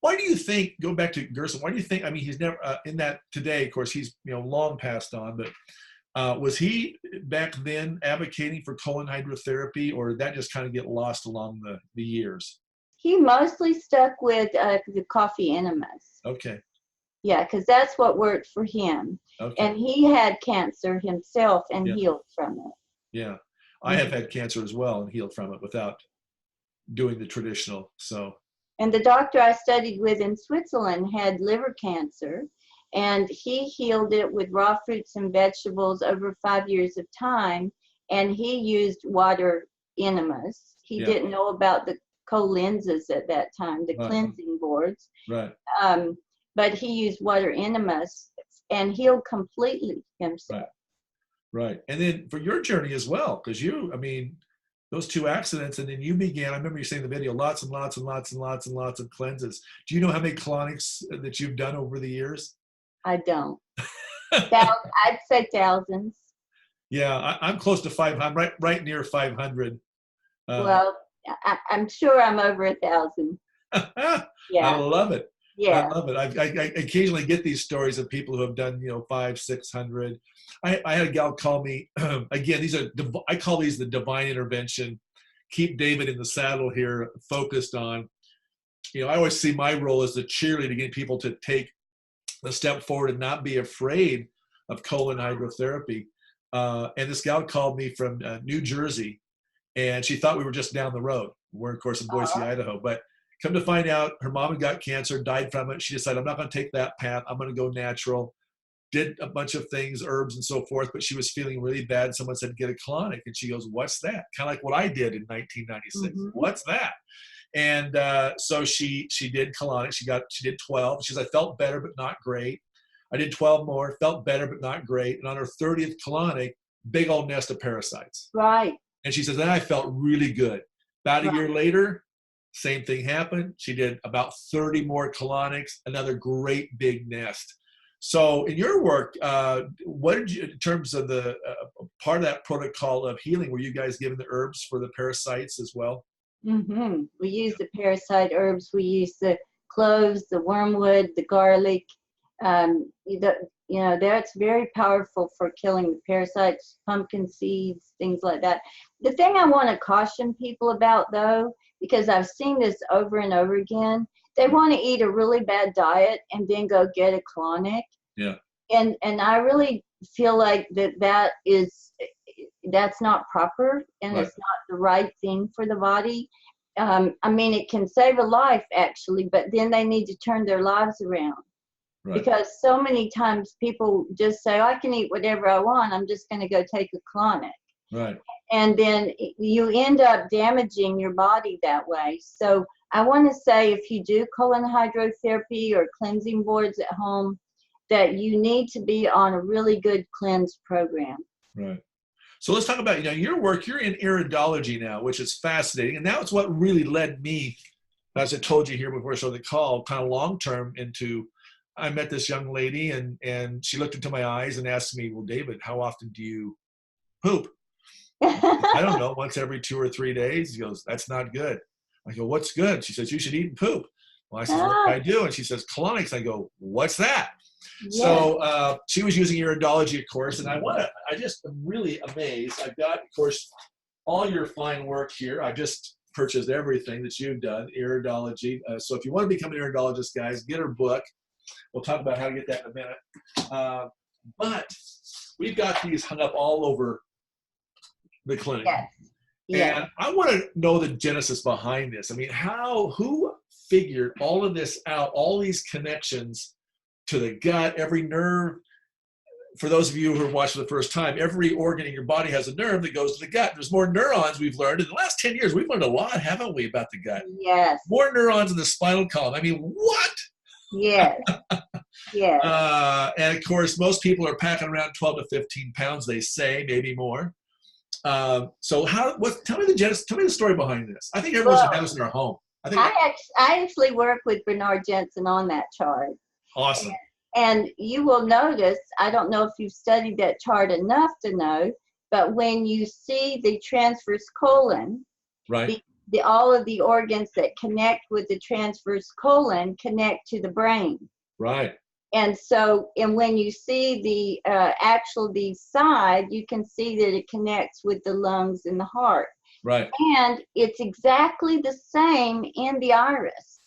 Why do you think, go back to Gerson, why do you think, I mean, he's never, in that today, of course, he's, long passed on, but was he back then advocating for colon hydrotherapy, or did that just kind of get lost along the years? He mostly stuck with the coffee enemas. Okay. Yeah, because that's what worked for him. Okay. And he had cancer himself and Yeah. healed from it. Yeah. I have had cancer as well and healed from it without doing the traditional, so. And the doctor I studied with in Switzerland had liver cancer, and he healed it with raw fruits and vegetables over 5 years of time, and he used water enemas. He Yeah. didn't know about the lenses at that time, the Right. cleansing boards. Right. But he used water enemas and healed completely himself. Right. And then for your journey as well, because those 2 accidents, and then you began, I remember you saying in the video, lots and lots and lots and lots and lots of cleanses. Do you know how many colonics that you've done over the years? I don't. I'd say thousands. Yeah, I'm close to 500, right near 500. Well, I'm sure I'm over 1,000. Yeah. I love it. Yeah. I love it. I occasionally get these stories of people who have done, 500, 600. I had a gal call me, again, I call these the divine intervention. Keep David in the saddle here, focused on, I always see my role as the cheerleader, getting people to take a step forward and not be afraid of colon hydrotherapy. And this gal called me from New Jersey, and she thought we were just down the road. We're, of course, in Boise, Idaho. But come to find out, her mom had got cancer, died from it. She decided, I'm not going to take that path. I'm going to go natural. Did a bunch of things, herbs and so forth, but she was feeling really bad. Someone said, get a colonic. And she goes, what's that? Kind of like what I did in 1996. Mm-hmm. What's that? And so she did colonic. She did 12. She says, I felt better, but not great. I did 12 more, felt better, but not great. And on her 30th colonic, big old nest of parasites. Right. And she says, then I felt really good. About a year later, same thing happened. She did about 30 more colonics, another great big nest. So in your work, what did you, in terms of the part of that protocol of healing, were you guys given the herbs for the parasites as well? Mm-hmm. We use the parasite herbs. We use the cloves, the wormwood, the garlic. That's very powerful for killing the parasites, pumpkin seeds, things like that. The thing I want to caution people about, though, because I've seen this over and over again, they want to eat a really bad diet and then go get a colonic. Yeah. And I really feel like that's not proper, and Right. it's not the right thing for the body. It can save a life, actually, but then they need to turn their lives around. Right. Because so many times people just say, I can eat whatever I want, I'm just going to go take a colonic. Right. And then you end up damaging your body that way. So I want to say, if you do colon hydrotherapy or cleansing boards at home, that you need to be on a really good cleanse program. Right. So let's talk about, your work. You're in iridology now, which is fascinating. And that's what really led me, as I told you here before I started the call, kind of long-term into, I met this young lady and she looked into my eyes and asked me, well, David, how often do you poop? I don't know, once every 2 or 3 days. He goes, that's not good. I go, what's good? She says, you should eat and poop. Well, I said, what do I do? And she says, colonics. I go, what's that? Yeah. So she was using iridology, of course, and I just am really amazed. I've got, of course, all your fine work here. I just purchased everything that you've done, iridology. So if you want to become an iridologist, guys, get her book. We'll talk about how to get that in a minute. But we've got these hung up all over the clinic. Yes. Yes. And I want to know the genesis behind this. I mean, who figured all of this out, all these connections to the gut, every nerve? For those of you who are watching the first time, every organ in your body has a nerve that goes to the gut. There's more neurons, we've learned. In the last 10 years, we've learned a lot, haven't we, about the gut? Yes. More neurons in the spinal column. I mean, what? Yes. Yes. And of course, most people are packing around 12 to 15 pounds, they say, maybe more. So tell me the genesis, tell me the story behind this. I think everyone should have this in their home. I think I actually work with Bernard Jensen on that chart. awesome. And you will notice, I don't know if you've studied that chart enough to know, but when you see the transverse colon, Right. all of the organs that connect with the transverse colon connect to the brain. Right. And so, and when you see the side, you can see that it connects with the lungs and the heart. Right. And it's exactly the same in the iris.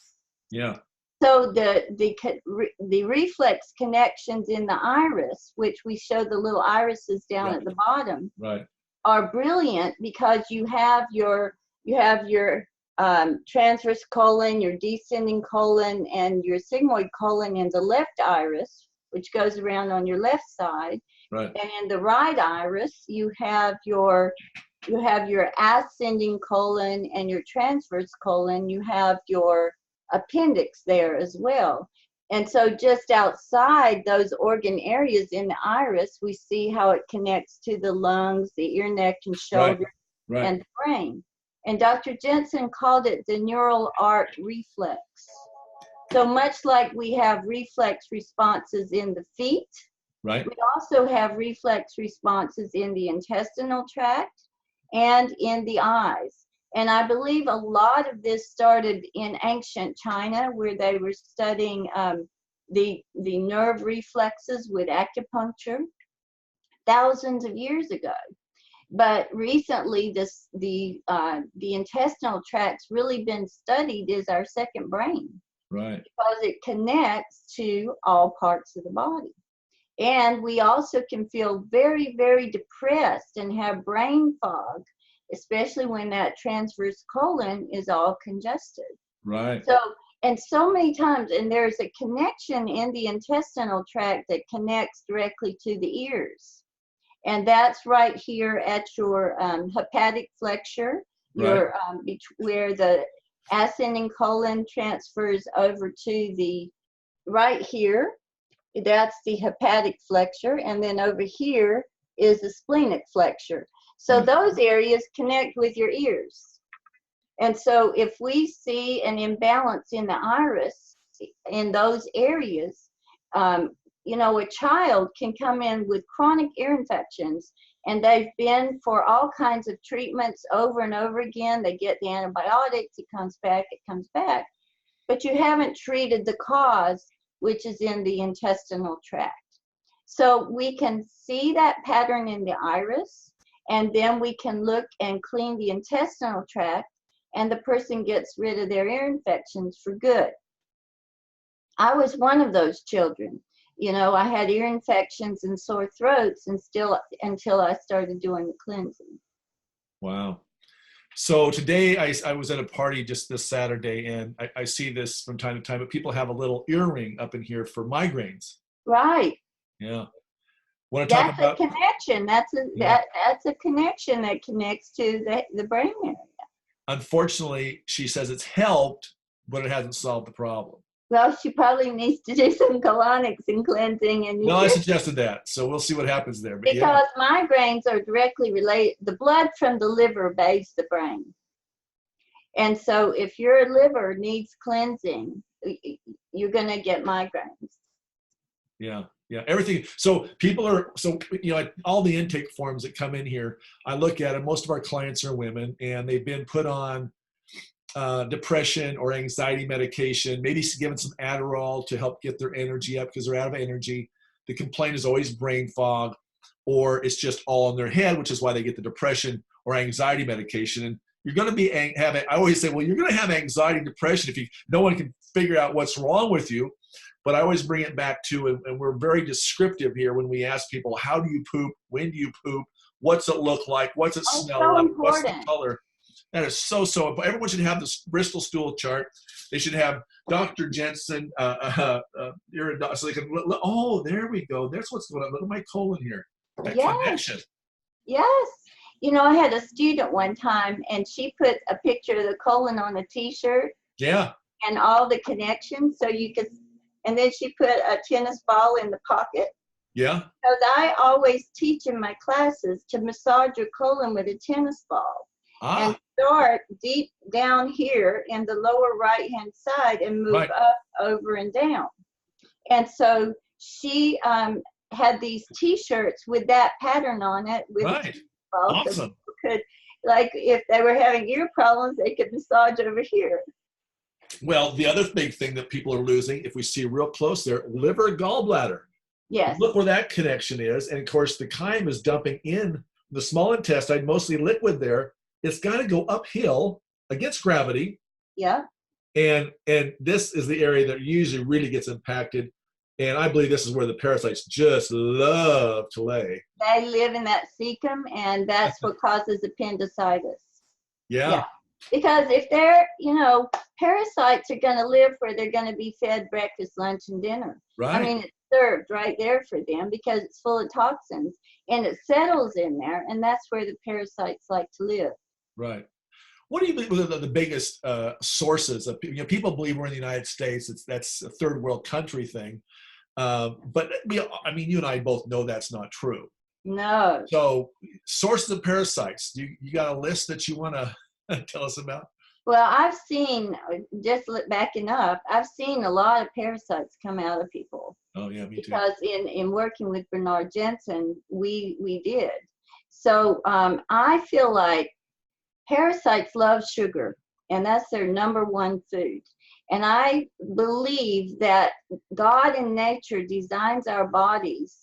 Yeah. So the reflex connections in the iris, which we show the little irises down Right. at the bottom, Right. are brilliant because you have your transverse colon, your descending colon, and your sigmoid colon in the left iris, which goes around on your left side. Right. And in the right iris, you have your ascending colon and your transverse colon. You have your appendix there as well. And so just outside those organ areas in the iris, we see how it connects to the lungs, the ear, neck, and shoulder, Right. and the brain. And Dr. Jensen called it the neural arc reflex. So much like we have reflex responses in the feet, Right. we also have reflex responses in the intestinal tract and in the eyes. And I believe a lot of this started in ancient China, where they were studying the nerve reflexes with acupuncture thousands of years ago. But recently, the intestinal tract's really been studied as our second brain. Right. Because it connects to all parts of the body. And we also can feel very, very depressed and have brain fog, especially when that transverse colon is all congested. Right. So, and so many times, and there's a connection in the intestinal tract that connects directly to the ears. And that's right here at your hepatic flexure, your where the ascending colon transfers over to the right here. That's the hepatic flexure, and then over here is the splenic flexure. So those areas connect with your ears. And so if we see an imbalance in the iris in those areas, you know, a child can come in with chronic ear infections, and they've been for all kinds of treatments over and over again. They get the antibiotics, it comes back, but you haven't treated the cause, which is in the intestinal tract. So we can see that pattern in the iris, and then we can look and clean the intestinal tract, and the person gets rid of their ear infections for good. I was one of those children. You know, I had ear infections and sore throats and still until I started doing the cleansing. Wow. So today I was at a party just this Saturday, and I see this from time to time, but people have a little earring up in here for migraines. Right. Yeah. Want to talk about a connection. That's a connection that connects to the brain area. Unfortunately, she says it's helped, but it hasn't solved the problem. Well, she probably needs to do some colonics and cleansing and No, I suggested that, so we'll see what happens there. But because migraines are directly related. The blood from the liver bathes the brain, and so if your liver needs cleansing, you're going to get migraines. Yeah, everything. So people are, you know, all the intake forms that come in here, I look at it. Most of our clients are women, and they've been put on depression or anxiety medication, maybe given some Adderall to help get their energy up because they're out of energy. The complaint is always brain fog, or it's just all in their head, which is why they get the depression or anxiety medication. And you're going to be I always say, well, you're going to have anxiety and depression if no one can figure out what's wrong with you. But I always bring it back to, and we're very descriptive here when we ask people, how do you poop? When do you poop? What's it look like? What's it smell like? What's the color? That is so everyone should have this Bristol stool chart. They should have Dr. Jensen, Iridology, so they can, oh, there we go. That's what's going on. Look at my colon here. That connection. Yes. You know, I had a student one time, and she put a picture of the colon on a T-shirt. Yeah. And all the connections, so you could, and then she put a tennis ball in the pocket. Yeah. Because I always teach in my classes to massage your colon with a tennis ball. And start deep down here in the lower right-hand side and move Right. up, over, and down. And so she had these T-shirts with that pattern on it with a Right. ball, so Awesome. people could, like, if they were having ear problems, they could massage over here. Well, the other big thing that people are losing, if we see real close there, liver, gallbladder. Yes. Look where that connection is. And of course, the chyme is dumping in the small intestine, mostly liquid there. It's got to go uphill against gravity. Yeah. And this is the area that usually really gets impacted. And I believe this is where the parasites just love to lay. They live in that cecum, and that's what causes appendicitis. Yeah. Because if they're, parasites are going to live where they're going to be fed breakfast, lunch, and dinner. Right. I mean, it's served right there for them because it's full of toxins, and it settles in there, and that's where the parasites like to live. Right. What do you believe are the biggest sources of, people believe we're in the United States, that's a third world country thing. But I mean, you and I both know that's not true. No. So sources of parasites, you got a list that you want to tell us about? Well, I've seen, just backing up, I've seen a lot of parasites come out of people. Oh yeah, me too. Because in working with Bernard Jensen, we did. So I feel like parasites love sugar, and that's their number one food. And I believe that God in nature designs our bodies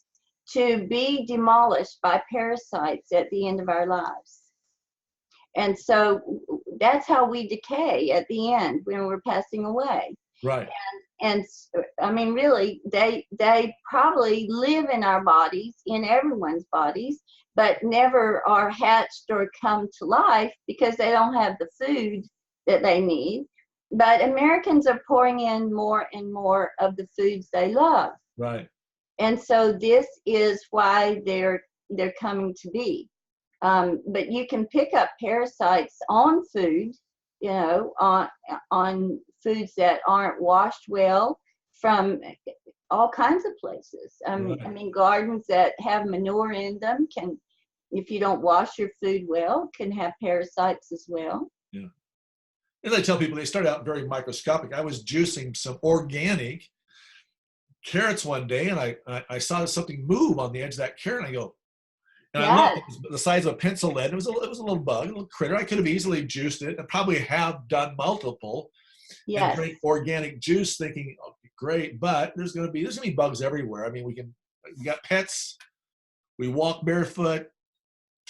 to be demolished by parasites at the end of our lives. And so that's how we decay at the end when we're passing away. Right. And I mean, really, they probably live in our bodies, in everyone's bodies, but never are hatched or come to life because they don't have the food that they need. But Americans are pouring in more and more of the foods they love. Right. And so this is why they're coming to be. But you can pick up parasites on food, on foods that aren't washed well from all kinds of places. Right. I mean, gardens that have manure in them can, if you don't wash your food well, can have parasites as well. Yeah. As I tell people, they start out very microscopic. I was juicing some organic carrots one day, and I saw something move on the edge of that carrot, and I go, and Yes. I looked, it was the size of a pencil lead. It was a little bug, a little critter. I could have easily juiced it, and probably have done multiple. Yes. And drink organic juice, thinking, oh, great, but there's gonna be bugs everywhere. I mean, we got pets, we walk barefoot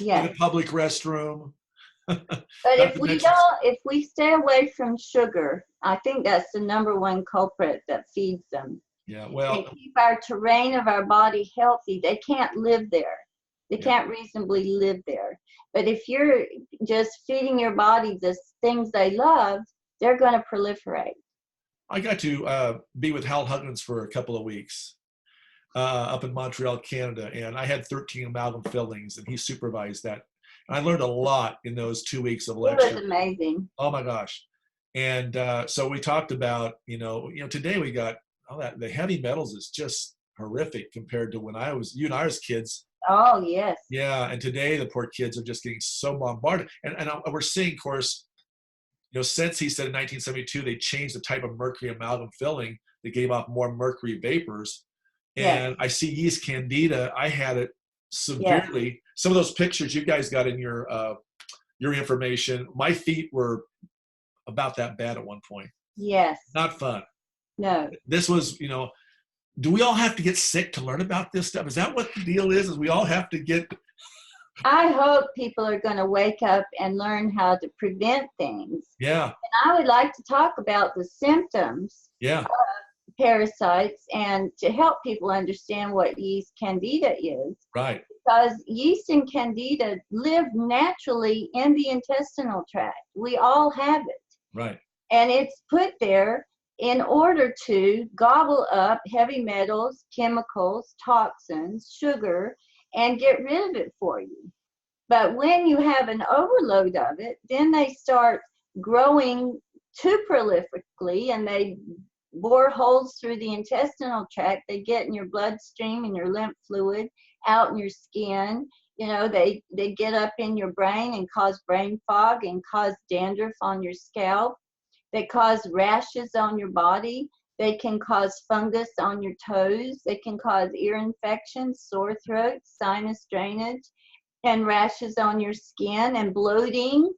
in a public restroom. But if we stay away from sugar, I think that's the number one culprit that feeds them. Yeah, well, and keep our terrain of our body healthy. They can't live there. They can't reasonably live there. But if you're just feeding your body the things they love, they're going to proliferate. I got to be with Hal Huggins for a couple of weeks up in Montreal, Canada, and I had 13 amalgam fillings, and he supervised that. And I learned a lot in those 2 weeks of lecture. It was amazing. Oh my gosh! And so we talked about, today we got all that. The heavy metals is just horrific compared to when you and I was kids. Oh yes. Yeah, and today the poor kids are just getting so bombarded, and we're seeing, of course, since he said in 1972 they changed the type of mercury amalgam filling that gave off more mercury vapors, and I see yeast candida. I had it severely. Yeah. Some of those pictures you guys got in your information, my feet were about that bad at one point. Yes. Not fun. No. This was, do we all have to get sick to learn about this stuff? Is that what the deal is? Is we all have to get... I hope people are going to wake up and learn how to prevent things. Yeah. And I would like to talk about the symptoms of parasites and to help people understand what yeast candida is. Right. Because yeast and candida live naturally in the intestinal tract. We all have it. Right. And it's put there in order to gobble up heavy metals, chemicals, toxins, sugar, and get rid of it for you. But when you have an overload of it, then they start growing too prolifically, and they bore holes through the intestinal tract. They get in your bloodstream and your lymph fluid, out in your skin, They get up in your brain and cause brain fog and cause dandruff on your scalp. They cause rashes on your body. They can cause fungus on your toes. They can cause ear infections, sore throat, sinus drainage, and rashes on your skin and bloating.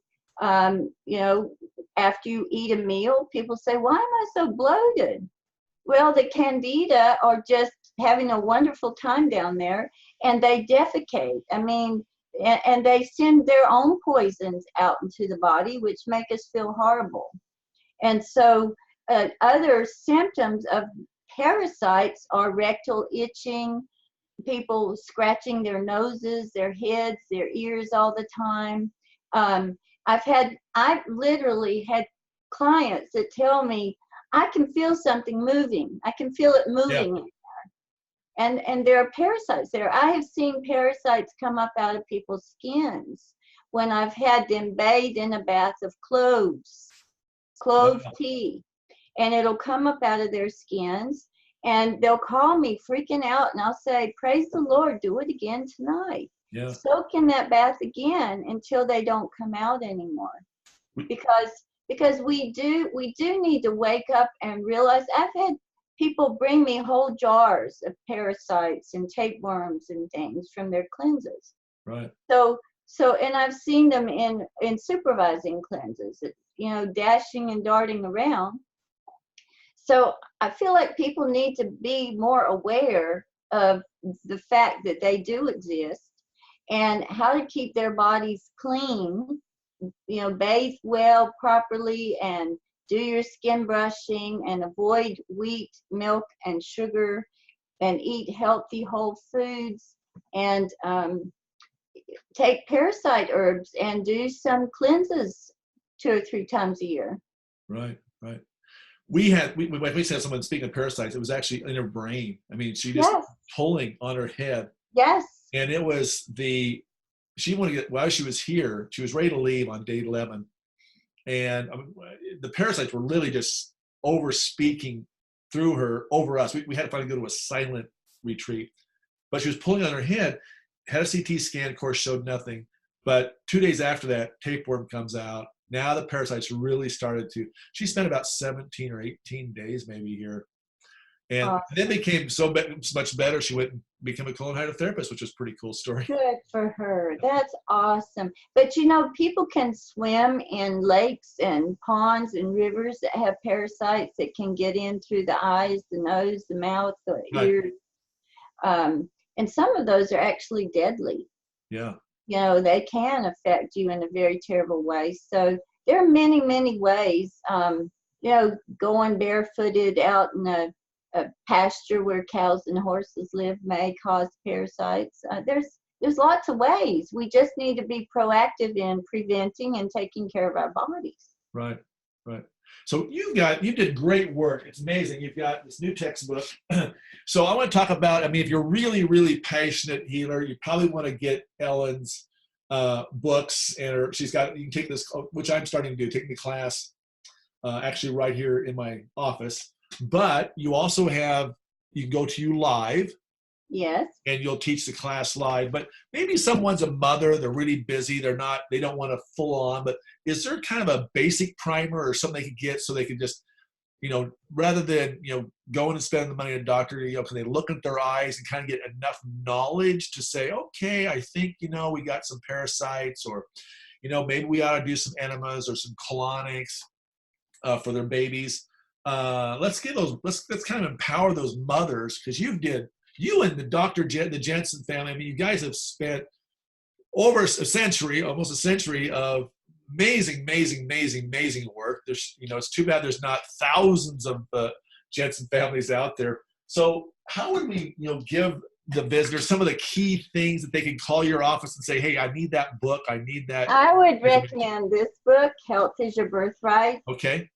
After you eat a meal, people say, why am I so bloated? Well, the candida are just having a wonderful time down there, and they defecate. I mean, and they send their own poisons out into the body, which make us feel horrible. And so other symptoms of parasites are rectal itching, people scratching their noses, their heads, their ears all the time. I've literally had clients that tell me, I can feel something moving. I can feel it moving. Yeah. And there are parasites there. I have seen parasites come up out of people's skins when I've had them bathe in a bath of clove tea, and it'll come up out of their skins, and they'll call me freaking out, and I'll say, praise the Lord, do it again tonight. Yeah. Soak in that bath again until they don't come out anymore. Because we do need to wake up and realize. I've had people bring me whole jars of parasites and tapeworms and things from their cleanses. Right. So and I've seen them in supervising cleanses, dashing and darting around. So I feel like people need to be more aware of the fact that they do exist and how to keep their bodies clean, bathe well properly and do your skin brushing and avoid wheat, milk, and sugar, and eat healthy whole foods, and take parasite herbs and do some cleanses 2 or 3 times a year. Right. We had someone speaking of parasites. It was actually in her brain. I mean, she just pulling on her head. Yes. And it was she wanted to get, while she was here, she was ready to leave on day 11. And the parasites were literally just over speaking through her over us. We had to finally go to a silent retreat. But she was pulling on her head, had a CT scan, of course, showed nothing. But 2 days after that, tapeworm comes out. Now the parasites really started to, she spent about 17 or 18 days maybe here. And then became so much better, she went and became a colon hydrotherapist, which was a pretty cool story. Good for her. That's awesome. But people can swim in lakes and ponds and rivers that have parasites that can get in through the eyes, the nose, the mouth, the ears. And some of those are actually deadly. Yeah. They can affect you in a very terrible way. So there are many, many ways, going barefooted out in a pasture where cows and horses live may cause parasites. There's lots of ways. We just need to be proactive in preventing and taking care of our bodies. Right. So you did great work. It's amazing. You've got this new textbook. So I want to talk about, if you're really, really passionate healer, you probably want to get Ellen's books, and you can take this, which I'm starting to do, taking the class actually right here in my office. But you also you can go to you live. Yes. And you'll teach the class live. But maybe someone's a mother, they're really busy, they don't want to full on, but is there kind of a basic primer or something they could get so they could just, rather than, going and spending the money on a doctor, can they look at their eyes and kind of get enough knowledge to say, okay, I think, we got some parasites, or, maybe we ought to do some enemas or some colonics for their babies. Let's kind of empower those mothers, because you and the Jensen family, you guys have spent over almost a century of amazing work. There's, it's too bad there's not thousands of Jensen families out there. So how would we, give the visitors some of the key things that they can call your office and say, hey, I need that book, I need that? I would recommend this book, Health is Your Birthright. Okay.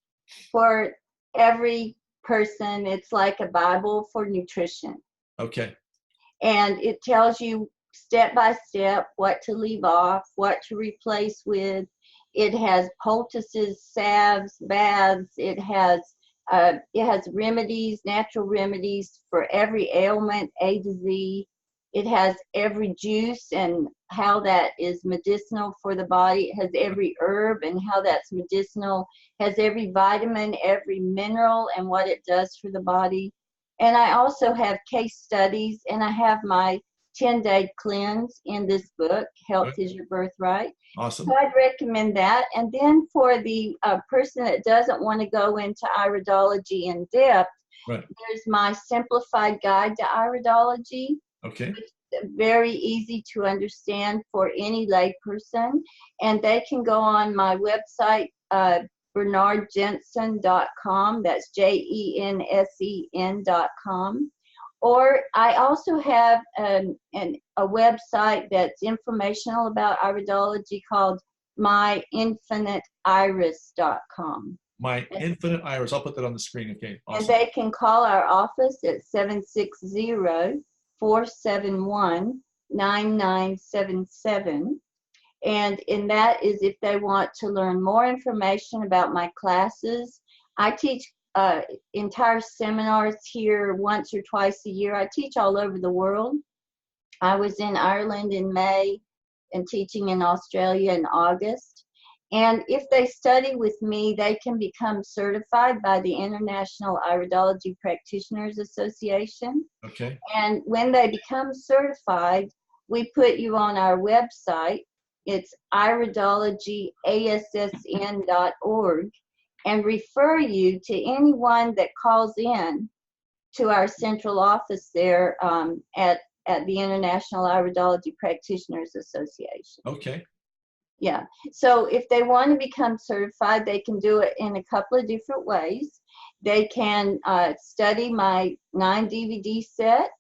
For every person, it's like a Bible for nutrition. Okay. And it tells you step by step what to leave off, what to replace with. It has poultices, salves, baths. It has remedies, natural remedies for every ailment, A to Z. It has every juice and how that is medicinal for the body. It has every herb and how that's medicinal. It has every vitamin, every mineral, and what it does for the body. And I also have case studies, and I have my 10-day cleanse in this book, Health is Your Birthright. Awesome. So I'd recommend that. And then for the person that doesn't want to go into iridology in depth, there's my simplified guide to iridology. Okay. Which is very easy to understand for any layperson. And they can go on my website, bernardjensen.com. That's JENSEN.com. Or I also have a website that's informational about iridology called myinfiniteiris.com. My Infinite Iris. I'll put that on the screen. Okay. Awesome. And they can call our office at 760-471-9977. And in that is if they want to learn more information about my classes. I teach entire seminars here once or twice a year. I teach all over the world. I was in Ireland in May and teaching in Australia in August. And if they study with me, they can become certified by the International Iridology Practitioners Association. Okay. And when they become certified, we put you on our website. It's iridologyassn.org, and refer you to anyone that calls in to our central office there at the International Iridology Practitioners Association. Okay. Yeah. So if they want to become certified, they can do it in a couple of different ways. They can study my 9 DVD set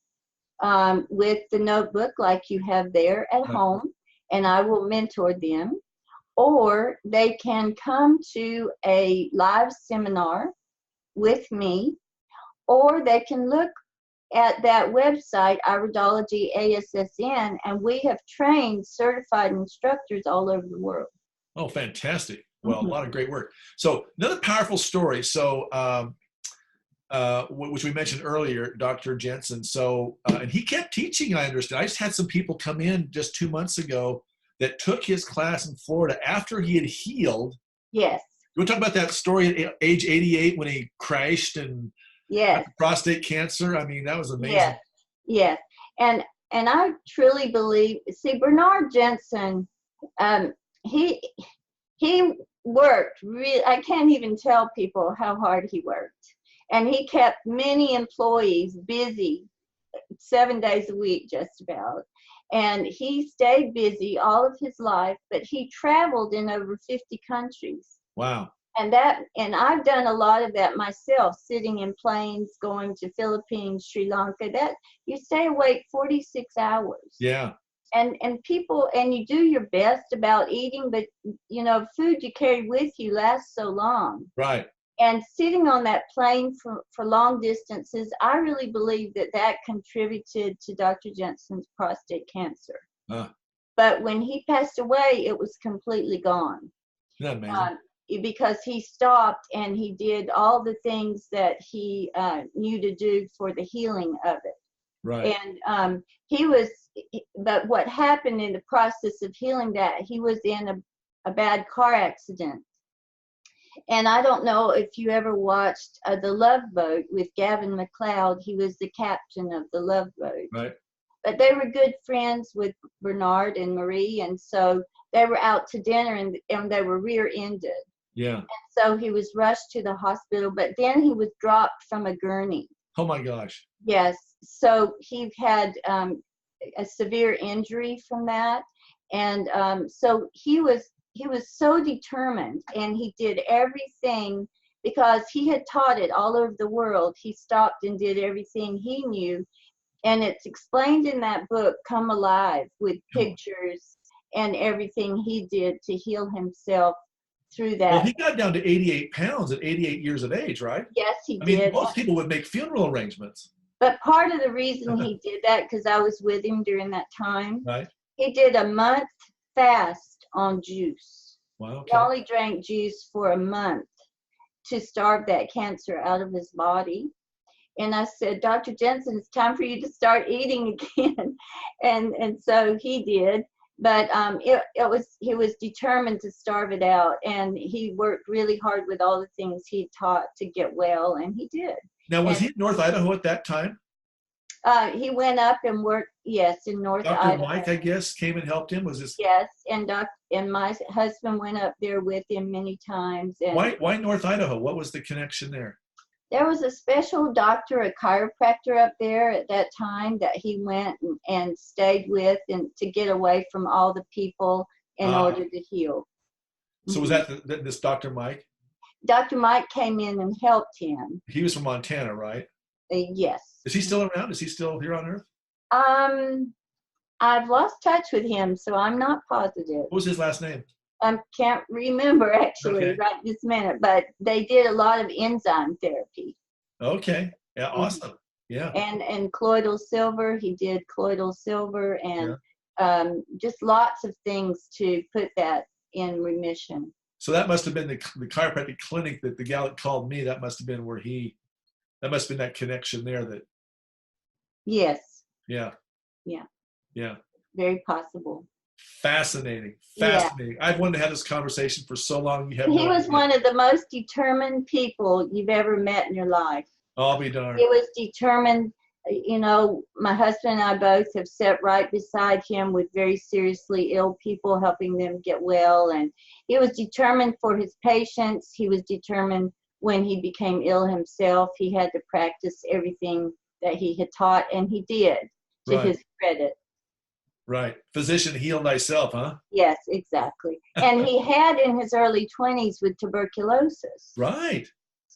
with the notebook like you have there at home, and I will mentor them. Or they can come to a live seminar with me, or they can look at that website, Iridology ASSN, and we have trained certified instructors all over the world. Oh, fantastic. Well, a lot of great work. So another powerful story. So, which we mentioned earlier, Dr. Jensen. So, and he kept teaching, I understand. I just had some people come in just 2 months ago that took his class in Florida after he had healed. Yes. You want to talk about that story at age 88 when he crashed and yes. prostate cancer? I mean, that was amazing. Yes. Yes. And I truly believe, see, Bernard Jensen, he worked really, I can't even tell people how hard he worked. And he kept many employees busy 7 days a week, just about. And he stayed busy all of his life, but he traveled in over 50 countries. Wow. And I've done a lot of that myself, sitting in planes, going to Philippines, Sri Lanka. That you stay awake 46 hours. Yeah. And people, and you do your best about eating, but you know, food you carry with you lasts so long. Right. And sitting on that plane for long distances, I really believe that contributed to Dr. Jensen's prostate cancer. But when he passed away, it was completely gone. Isn't that amazing? Because he stopped and he did all the things that he knew to do for the healing of it. Right. And but what happened in the process of healing that, he was in a bad car accident. And I don't know if you ever watched The Love Boat with Gavin MacLeod. He was the captain of the Love Boat. Right. But they were good friends with Bernard and Marie, and so they were out to dinner, and they were rear-ended. Yeah. And so he was rushed to the hospital, but then he was dropped from a gurney. Oh my gosh. Yes. So he had a severe injury from that, and so he was so determined, and he did everything because he had taught it all over the world. He stopped and did everything he knew, and it's explained in that book, Come Alive, with pictures and everything he did to heal himself through that. Well, he got down to 88 pounds at 88 years of age, right? Yes, he I did. mean, most people would make funeral arrangements. But part of the reason he did that, because I was with him during that time, right? He did a month fast on juice. Wow. Okay. He only drank juice for a month to starve that cancer out of his body. And I said, Dr. Jensen, it's time for you to start eating again. And so he did. But he was determined to starve it out. And he worked really hard with all the things he taught to get well, and he did. Now, was he in North Idaho at that time? He went up and worked, yes, in North Dr. Idaho. Mike, I guess, came and helped him. Was this? Yes, and my husband went up there with him many times. And Why North Idaho? What was the connection there? there was a special doctor, a chiropractor up there at that time that he went and stayed with, and to get away from all the people in order to heal. So was that this Dr. Mike? Dr. Mike came in and helped him. He was from Montana, right? Yes. Is he still around? Is he still here on Earth? I've lost touch with him, so I'm not positive. What was his last name? Can't remember actually right this minute, but they did a lot of enzyme therapy. Okay. Yeah. Awesome. Yeah. And colloidal silver, he did colloidal silver, and just lots of things to put that in remission. So that must have been the chiropractic clinic that the gal that called me. That must have been where that must have been that connection there. That. Yes. Yeah. Yeah. Yeah. Very possible. Fascinating. Yeah. I've wanted to have this conversation for so long. He was one of the most determined people you've ever met in your life. I'll be darned. He was determined. You know, my husband and I both have sat right beside him with very seriously ill people, helping them get well. And he was determined for his patients. He was determined when he became ill himself. He had to practice everything that he had taught, and he did, to his credit. Right. Physician, heal thyself, huh? Yes, exactly. And he had in his early 20s with tuberculosis. Right.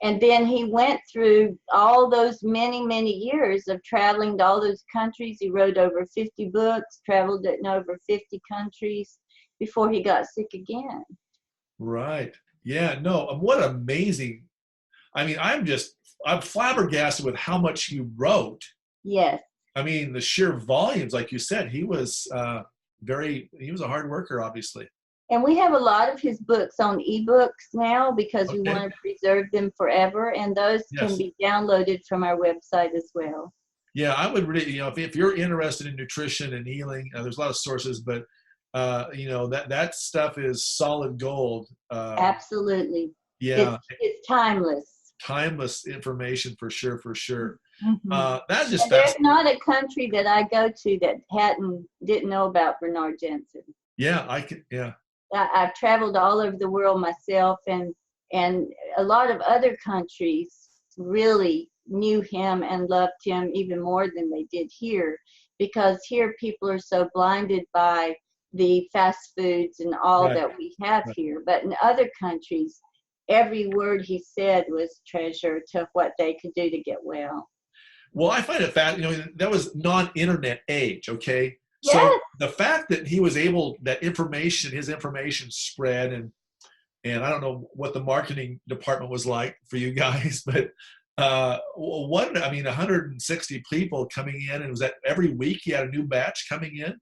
And then he went through all those many, many years of traveling to all those countries. He wrote over 50 books, traveled in over 50 countries before he got sick again. Right. Yeah, no, what amazing. I mean, I'm flabbergasted with how much he wrote. Yes. I mean, the sheer volumes, like you said, he was a hard worker, obviously. And we have a lot of his books on ebooks now because we want to preserve them forever. And those can be downloaded from our website as well. Yeah, I would really, if you're interested in nutrition and healing, there's a lot of sources, but, that stuff is solid gold. Absolutely. Yeah. It's timeless. Timeless information for sure. Mm-hmm. That's just there's not a country that I go to that didn't know about Bernard Jensen. Yeah, I've traveled all over the world myself, and a lot of other countries really knew him and loved him even more than they did here, because here people are so blinded by the fast foods and all that we have here. But in other countries, every word he said was treasure to what they could do to get well. Well, I find it that was non-internet age, okay? Yes. So the fact that he was able, his information spread, and I don't know what the marketing department was like for you guys, but 160 people coming in, and was that every week he had a new batch coming in?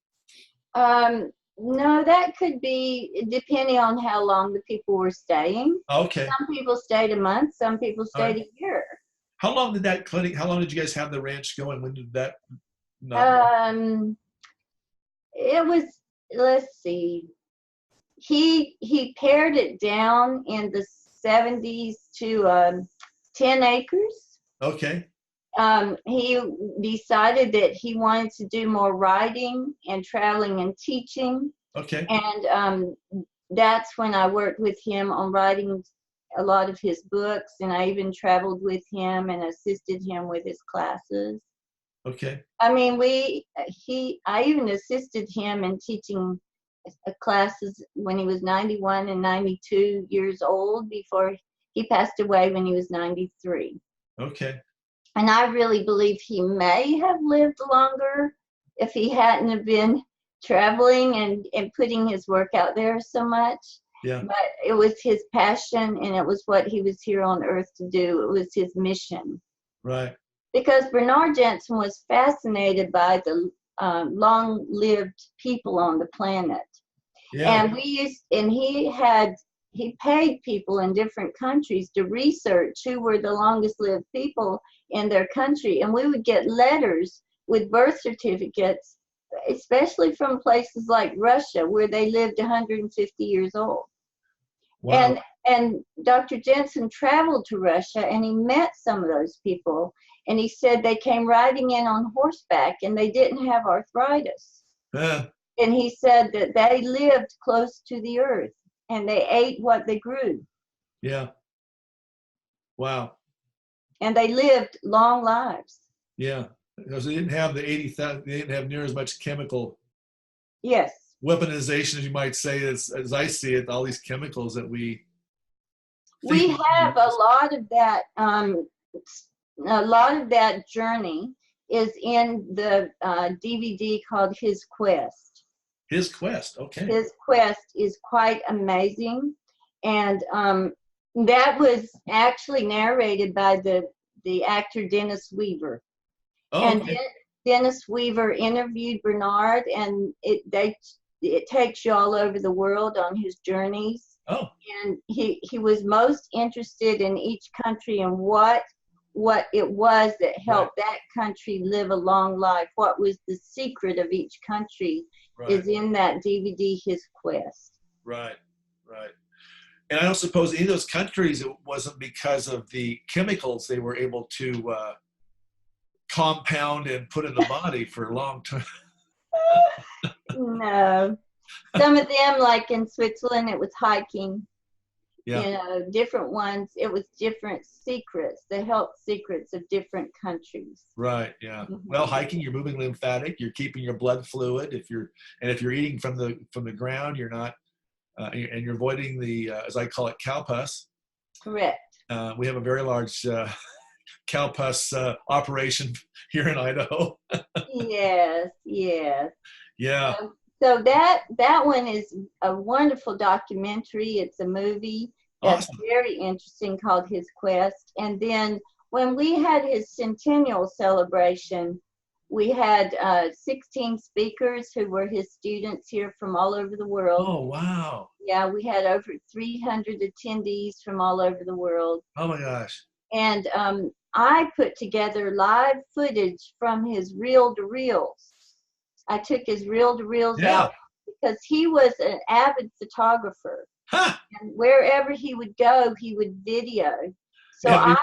No, that could be depending on how long the people were staying. Okay. Some people stayed a month, some people stayed a year. How long did you guys have the ranch going? When did that? It was, let's see, he pared it down in the 70s to 10 acres. Okay. He decided that he wanted to do more writing and traveling and teaching. Okay. And that's when I worked with him on writing a lot of his books, and I even traveled with him and assisted him with his classes. Okay. I mean, I even assisted him in teaching classes when he was 91 and 92 years old, before he passed away when he was 93. Okay. And I really believe he may have lived longer if he hadn't have been traveling and putting his work out there so much. Yeah. But it was his passion, and it was what he was here on earth to do. It was his mission. Right. Because Bernard Jensen was fascinated by the long-lived people on the planet. Yeah. And he he paid people in different countries to research who were the longest lived people in their country. And we would get letters with birth certificates, especially from places like Russia, where they lived 150 years old. Wow. And Dr. Jensen traveled to Russia, and he met some of those people, and he said they came riding in on horseback and they didn't have arthritis. Yeah. And he said that they lived close to the earth and they ate what they grew. Yeah. Wow. And they lived long lives. Yeah. Because they didn't have the 80,000, they didn't have near as much chemical Yes. weaponization, as you might say, as I see it, all these chemicals that we have a lot of that. A lot of that journey is in the DVD called His Quest. His Quest, okay. His Quest is quite amazing, and that was actually narrated by the actor Dennis Weaver. Oh, And okay. Dennis Weaver interviewed Bernard, and it takes you all over the world on his journeys. Oh. And he was most interested in each country and what it was that helped that country live a long life. What was the secret of each country is in that DVD, His Quest. Right. And I don't suppose any of those countries, it wasn't because of the chemicals they were able to compound and put in the body for a long time. No. Some of them, like in Switzerland, it was hiking. Yeah. You know, different ones, it was different secrets, the health secrets of different countries. Right, yeah. Mm-hmm. Well, hiking, you're moving lymphatic, you're keeping your blood fluid. If you're eating from the ground, you're not, and you're avoiding the, as I call it, cow pus. Correct. We have a very large cow pus operation here in Idaho. Yes. Yeah. So that one is a wonderful documentary. It's a movie that's very interesting called His Quest. And then when we had his centennial celebration, we had 16 speakers who were his students here from all over the world. Oh, wow. Yeah, we had over 300 attendees from all over the world. Oh, my gosh. And I put together live footage from his reel-to-reels. I took his reel-to-reels out because he was an avid photographer. Huh. And wherever he would go, he would video. So I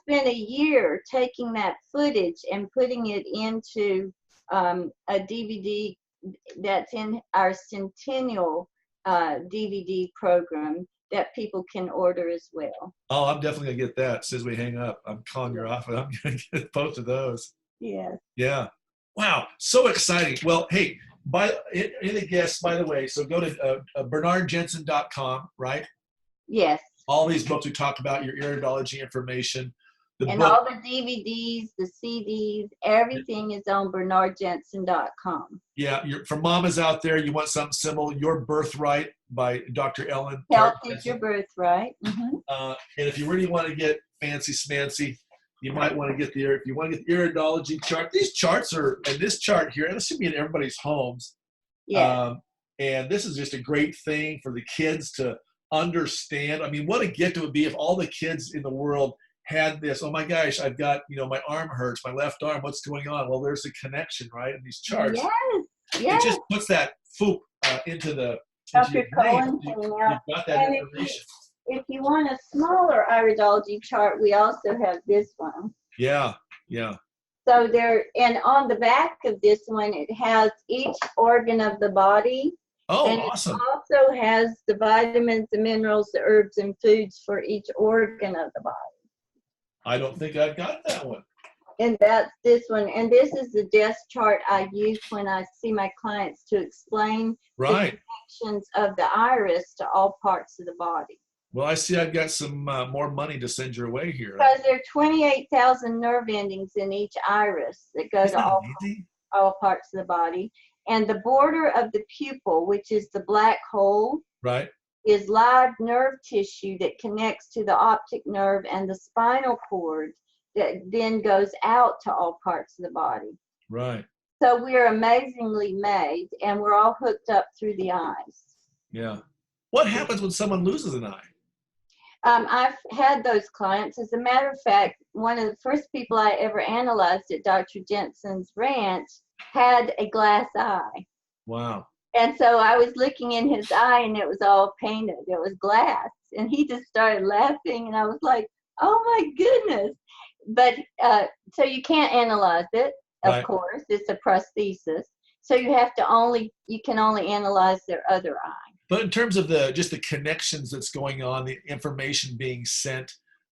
spent a year taking that footage and putting it into a DVD that's in our Centennial DVD program that people can order as well. Oh, I'm definitely going to get that as soon as we hang up. I'm calling your office. I'm going to get both of those. Yes. Yeah. Wow. So exciting. Well, hey, in the guests, by the way, so go to bernardjensen.com, right? Yes. All these books we talk about, your iridology information. All the DVDs, the CDs, everything is on bernardjensen.com. Yeah, for mamas out there, you want something simple, Your Birthright by Dr. Ellen. Health is Your Birthright. Mm-hmm. And if you really want to get fancy smancy, you might want to get the iridology chart. These charts are, and this chart here, and this should be in everybody's homes. Yeah. And this is just a great thing for the kids to understand. I mean, what a gift it would be if all the kids in the world had this. Oh my gosh, I've got, my arm hurts, my left arm, what's going on? Well, there's a connection, right? In these charts. Yes. It just puts that into the Dr. Colon, you've got that information. If you want a smaller iridology chart, we also have this one. Yeah. So and on the back of this one, it has each organ of the body. Oh, and awesome. It also has the vitamins, the minerals, the herbs, and foods for each organ of the body. I don't think I've got that one. And that's this one. And this is the desk chart I use when I see my clients to explain the connections of the iris to all parts of the body. Well, I see I've got some more money to send your way here. Because there are 28,000 nerve endings in each iris that go to all parts of the body. And the border of the pupil, which is the black hole, is live nerve tissue that connects to the optic nerve and the spinal cord that then goes out to all parts of the body. Right. So we're amazingly made, and we're all hooked up through the eyes. Yeah. What happens when someone loses an eye? I've had those clients. As a matter of fact, one of the first people I ever analyzed at Dr. Jensen's ranch had a glass eye. Wow. And so I was looking in his eye and it was all painted. It was glass. And he just started laughing and I was like, oh my goodness. But so you can't analyze it, of Right. course. It's a prosthesis. So you can only analyze their other eye. But in terms of just the connections that's going on, the information being sent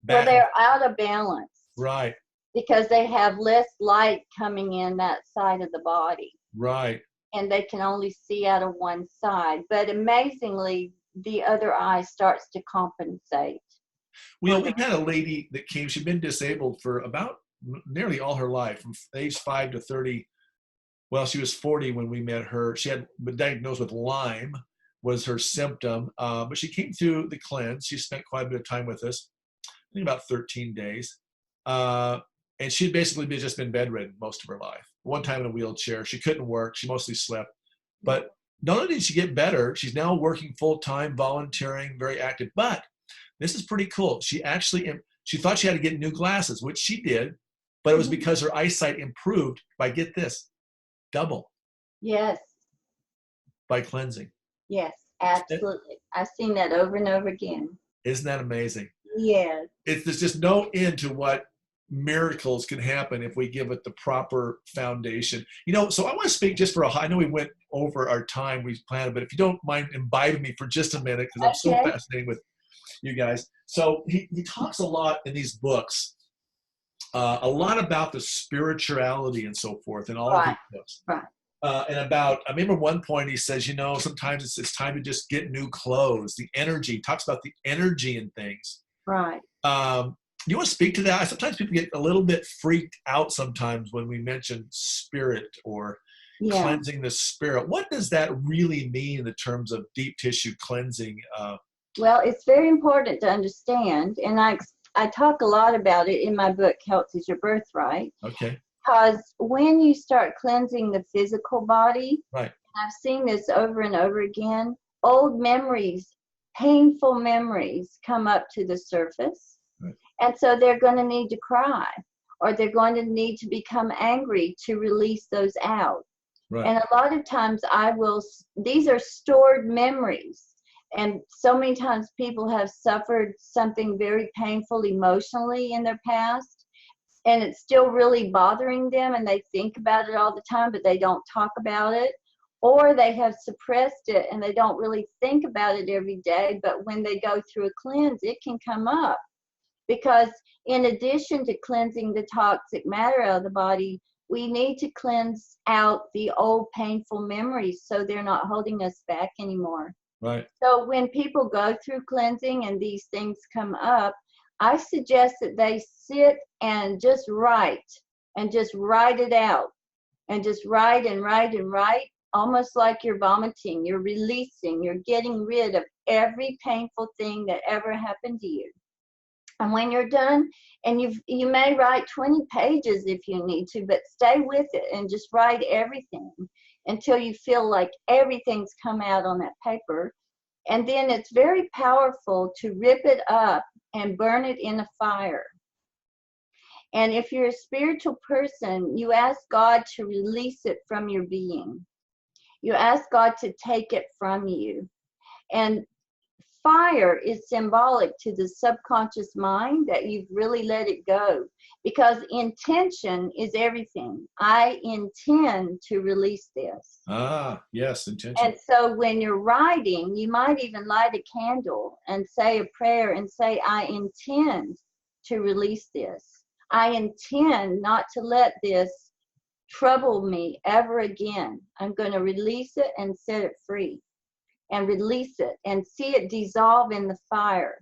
Well, back. they're out of balance. Right. Because they have less light coming in that side of the body. Right. And they can only see out of one side. But amazingly, the other eye starts to compensate. We had a lady that came, she'd been disabled for about nearly all her life, from age 5 to 30. Well, she was 40 when we met her. She had been diagnosed with Lyme was her symptom, but she came through the cleanse. She spent quite a bit of time with us, I think about 13 days. And she'd basically just been bedridden most of her life. One time in a wheelchair. She couldn't work. She mostly slept. But not only did she get better, she's now working full-time, volunteering, very active. But this is pretty cool. She thought she had to get new glasses, which she did, but it was because her eyesight improved by, get this, double. Yes. By cleansing. Yes, absolutely. I've seen that over and over again. Isn't that amazing? Yes. There's just no end to what miracles can happen if we give it the proper foundation. So I want to speak just I know we went over our time we planned, but if you don't mind imbibing me for just a minute, because I'm so fascinated with you guys. So he talks a lot in these books, a lot about the spirituality and so forth in all of his books. Right. And I remember one point he says, sometimes it's time to just get new clothes. The energy, he talks about the energy in things. Right. You want to speak to that? Sometimes people get a little bit freaked out sometimes when we mention spirit or cleansing the spirit. What does that really mean in the terms of deep tissue cleansing? Well, it's very important to understand, and I talk a lot about it in my book, Health is Your Birthright. Okay. Because when you start cleansing the physical body, right. I've seen this over and over again, old memories, painful memories come up to the surface. Right. And so they're going to need to cry, or they're going to need to become angry to release those out. Right. And a lot of times these are stored memories. And so many times people have suffered something very painful emotionally in their past, and it's still really bothering them, and they think about it all the time, but they don't talk about it. Or they have suppressed it and they don't really think about it every day, but when they go through a cleanse, it can come up. Because in addition to cleansing the toxic matter out of the body, we need to cleanse out the old painful memories so they're not holding us back anymore. Right. So when people go through cleansing and these things come up, I suggest that they sit and just write it out, and just write and write and write, almost like you're vomiting, you're releasing, you're getting rid of every painful thing that ever happened to you. And when you're done, and you may write 20 pages if you need to, but stay with it and just write everything until you feel like everything's come out on that paper. And then it's very powerful to rip it up and burn it in a fire. And if you're a spiritual person, you ask God to release it from your being. You ask God to take it from you. And fire is symbolic to the subconscious mind that you've really let it go, because intention is everything. I intend to release this. Yes, intention. And so when you're writing, you might even light a candle and say a prayer and say, I intend to release this. I intend not to let this trouble me ever again. I'm going to release it and set it free. And release it and see it dissolve in the fire.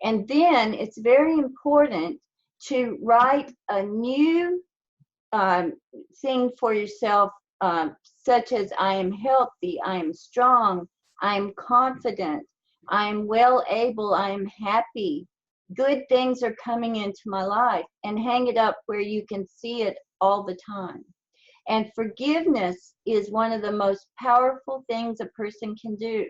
And then it's very important to write a new thing for yourself, such as I am healthy, I am strong, I am confident, I am well able, I am happy. Good things are coming into my life, and hang it up where you can see it all the time. And forgiveness is one of the most powerful things a person can do.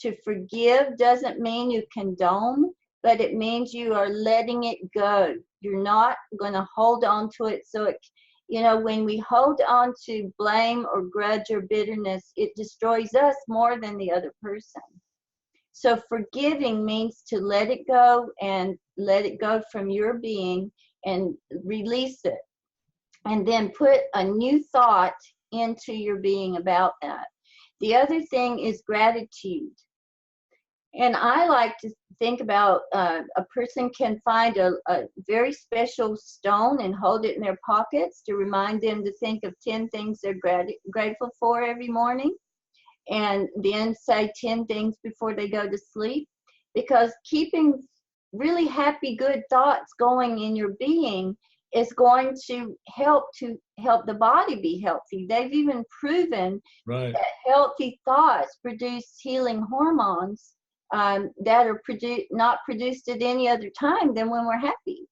To forgive doesn't mean you condone, but it means you are letting it go. You're not going to hold on to it. So, when we hold on to blame or grudge or bitterness, it destroys us more than the other person. So forgiving means to let it go and let it go from your being and release it. And then put a new thought into your being about that. The other thing is gratitude. And I like to think about a person can find a very special stone and hold it in their pockets to remind them to think of 10 things they're grateful for every morning, and then say 10 things before they go to sleep. Because keeping really happy, good thoughts going in your being is going to help the body be healthy. They've even proven Right. that healthy thoughts produce healing hormones that are not produced at any other time than when we're happy.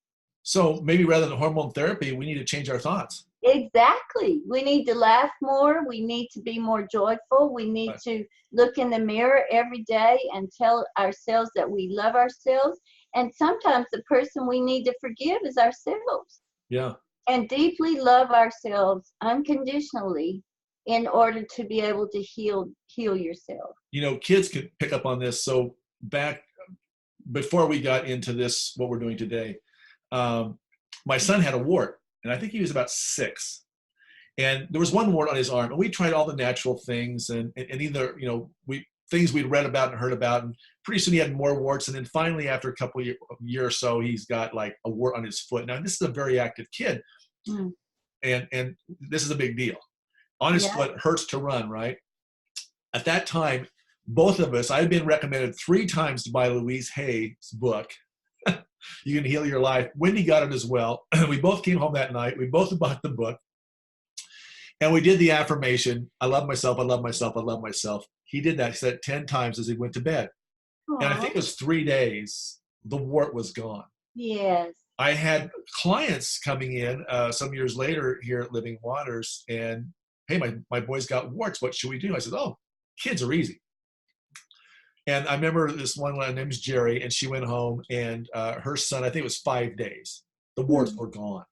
So maybe rather than hormone therapy, we need to change our thoughts. Exactly. We need to laugh more. We need to be more joyful. We need Right. to look in the mirror every day and tell ourselves that we love ourselves. And sometimes the person we need to forgive is ourselves. Yeah. And deeply love ourselves unconditionally in order to be able to heal yourself. Kids could pick up on this. So back before we got into this, what we're doing today, my son had a wart, and I think he was about 6. And there was one wart on his arm, and we tried all the natural things, and either, things we'd read about and heard about, and pretty soon he had more warts. And then finally, after a couple of years or so, he's got like a wart on his foot. Now, this is a very active kid, and this is a big deal. On his foot, hurts to run, right? At that time, both of us, I had been recommended 3 times to buy Louise Hay's book, You Can Heal Your Life. Wendy got it as well. We both came home that night. We both bought the book. And we did the affirmation, I love myself, I love myself, I love myself. He did that. He said it 10 times as he went to bed. Aww. And I think it was 3 days, the wart was gone. Yes. I had clients coming in some years later here at Living Waters, and, hey, my boy's got warts. What should we do? I said, oh, kids are easy. And I remember this one, her name's Jerry, and she went home, and her son, I think it was 5 days, the warts were gone.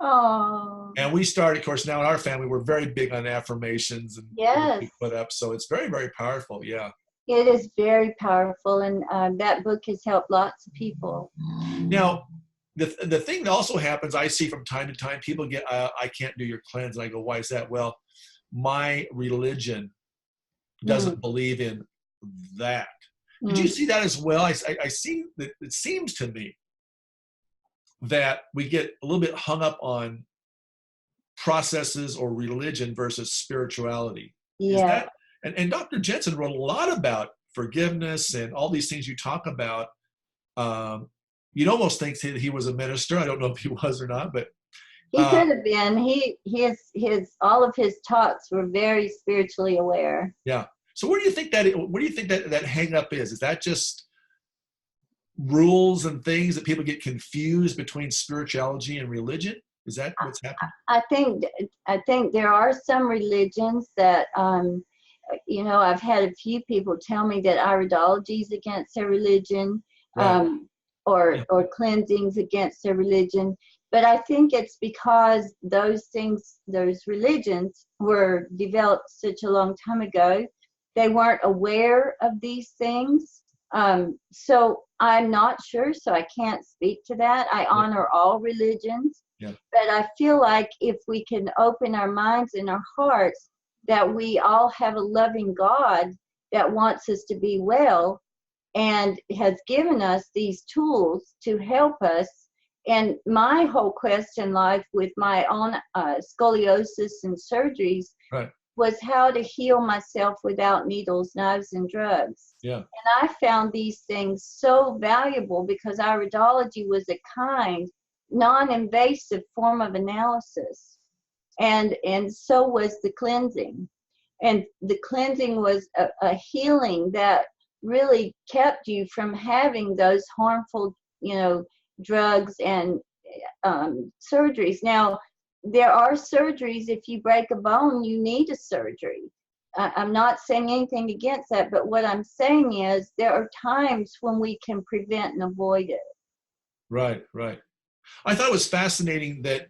Oh. And we started, of course, now in our family, we're very big on affirmations and we put up. So it's very, very powerful. Yeah. It is very powerful. And that book has helped lots of people. Now, the thing that also happens, I see from time to time, people get, I can't do your cleanse. And I go, why is that? Well, my religion doesn't believe in that. Did you see that as well? I see that it seems to me that we get a little bit hung up on processes or religion versus spirituality. Yeah. And Dr. Jensen wrote a lot about forgiveness and all these things you talk about. You'd almost think he was a minister. I don't know if he was or not, but he could have been. All of his talks were very spiritually aware. Yeah. So where do you think that hang up is? Is that just rules and things that people get confused between spirituality and religion? Is that what's happening? I think there are some religions that I've had a few people tell me that iridology is against their religion, Right. or cleansing's against their religion. But I think it's because those religions were developed such a long time ago. They weren't aware of these things. So I'm not sure, so I can't speak to that. I honor all religions. Yeah. But I feel like if we can open our minds and our hearts, that we all have a loving God that wants us to be well and has given us these tools to help us. And my whole quest in life with my own scoliosis and surgeries was how to heal myself without needles, knives, and drugs. Yeah. And I found these things so valuable because iridology was a kind, non-invasive form of analysis. And so was the cleansing. And the cleansing was a healing that really kept you from having those harmful, drugs and surgeries. Now, there are surgeries. If you break a bone, you need a surgery. I'm not saying anything against that, but what I'm saying is there are times when we can prevent and avoid it. Right, right. I thought it was fascinating that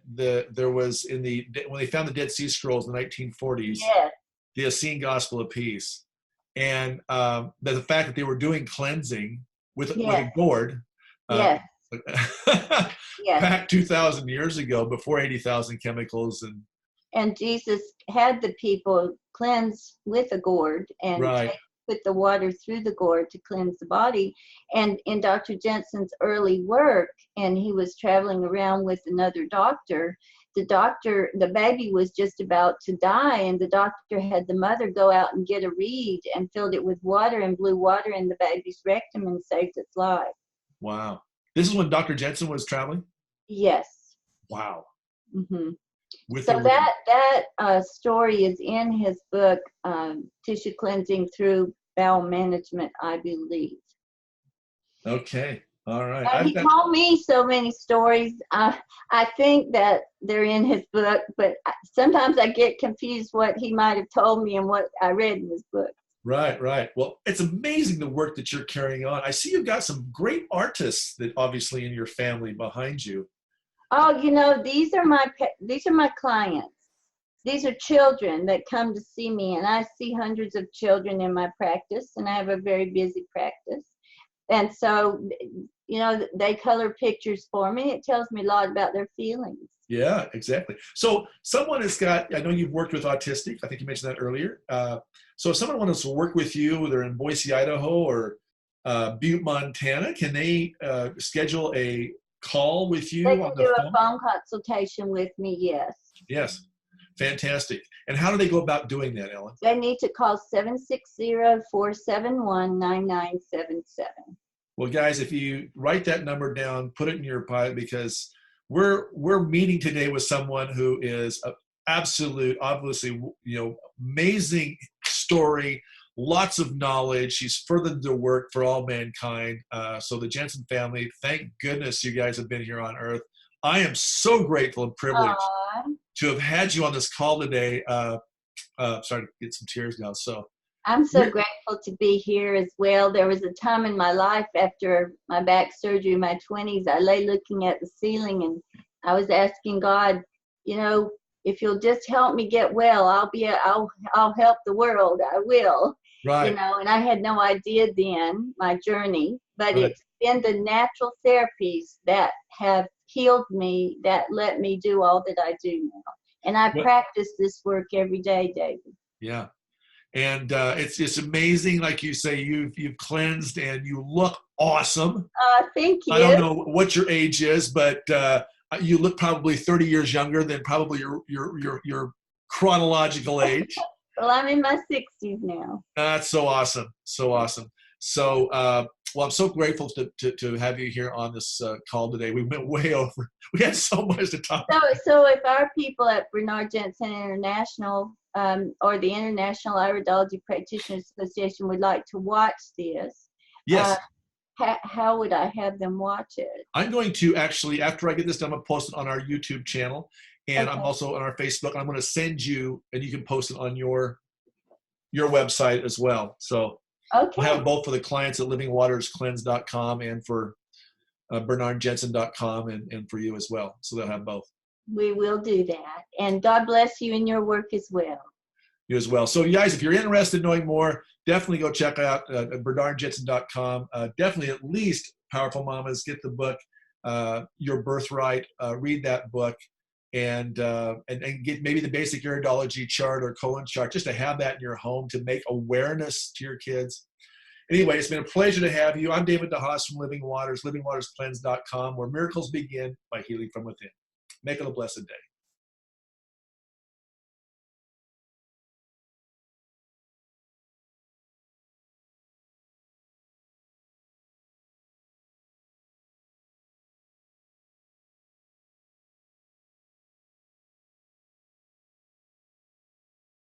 there was when they found the Dead Sea Scrolls in the 1940s, Yes, the Essene Gospel of Peace, and the fact that they were doing cleansing with yes, a gourd, uh, yes, yes. back 2,000 years ago, before 80,000 chemicals And Jesus had the people cleanse with a gourd and right, put the water through the gourd to cleanse the body. And in Dr. Jensen's early work, and he was traveling around with another doctor, the baby was just about to die, and the doctor had the mother go out and get a reed and filled it with water and blew water in the baby's rectum and saved its life. wow. This is when Dr. Jensen was traveling. Yes. Wow. Mm-hmm. With So a reed. that story is in his book, Tissue Cleansing Through Bowel Management, I believe. Okay. All right. He told me so many stories. I think that they're in his book, but sometimes I get confused what he might have told me and what I read in his book. Right, right. Well, it's amazing the work that you're carrying on. I see you've got some great artists that obviously in your family behind you. Oh, these are my clients. These are children that come to see me, and I see hundreds of children in my practice, and I have a very busy practice. And so, they color pictures for me. It tells me a lot about their feelings. Yeah, exactly. So someone has got, I know you've worked with autistic. I think you mentioned that earlier. So if someone wants to work with you, they're in Boise, Idaho, or Butte, Montana, can they schedule a call with you They on can the do phone? a phone consultation with me, yes. Yes. Fantastic. And how do they go about doing that, Ellen? They need to call 760-471-9977. Well, guys, if you write that number down, put it in your pocket, because we're meeting today with someone who is an absolute, obviously, amazing story, lots of knowledge. She's furthered the work for all mankind. So the Jensen family, thank goodness you guys have been here on Earth. I am so grateful and privileged to have had you on this call today. Sorry to get some tears now. So I'm so grateful to be here as well. There was a time in my life after my back surgery in my 20s, I lay looking at the ceiling and I was asking God, if you'll just help me get well, I'll help the world. I will. right. And I had no idea then my journey, but Right. it's been the natural therapies that have healed me, that let me do all that I do now. And I practice this work every day, David. Yeah. And it's amazing, like you say, you've cleansed and you look awesome. Thank you. I don't know what your age is, but you look probably 30 years younger than probably your chronological age. Well, I'm in my 60s now. That's so awesome, so awesome. So, well, I'm so grateful to have you here on this call today. We went way over. We had so much to talk about. So if our people at Bernard Jensen International or the International Iridology Practitioners Association would like to watch this, Yes. How would I have them watch it? I'm going to actually, after I get this done, I'm going to post it on our YouTube channel. And I'm also on our Facebook. I'm going to send you, and you can post it on your website as well. So we'll have both for the clients at livingwaterscleanse.com and for bernardjensen.com and for you as well. So they'll have both. We will do that. And God bless you in your work as well. You as well. So you guys, if you're interested in knowing more, definitely go check out bernardjensen.com. Definitely at least Powerful Mamas, get the book, Your Birthright, read that book. And get maybe the basic iridology chart or colon chart, just to have that in your home to make awareness to your kids. Anyway, it's been a pleasure to have you. I'm David DeHaas from Living Waters, livingwaterscleanse.com, where miracles begin by healing from within. Make it a blessed day.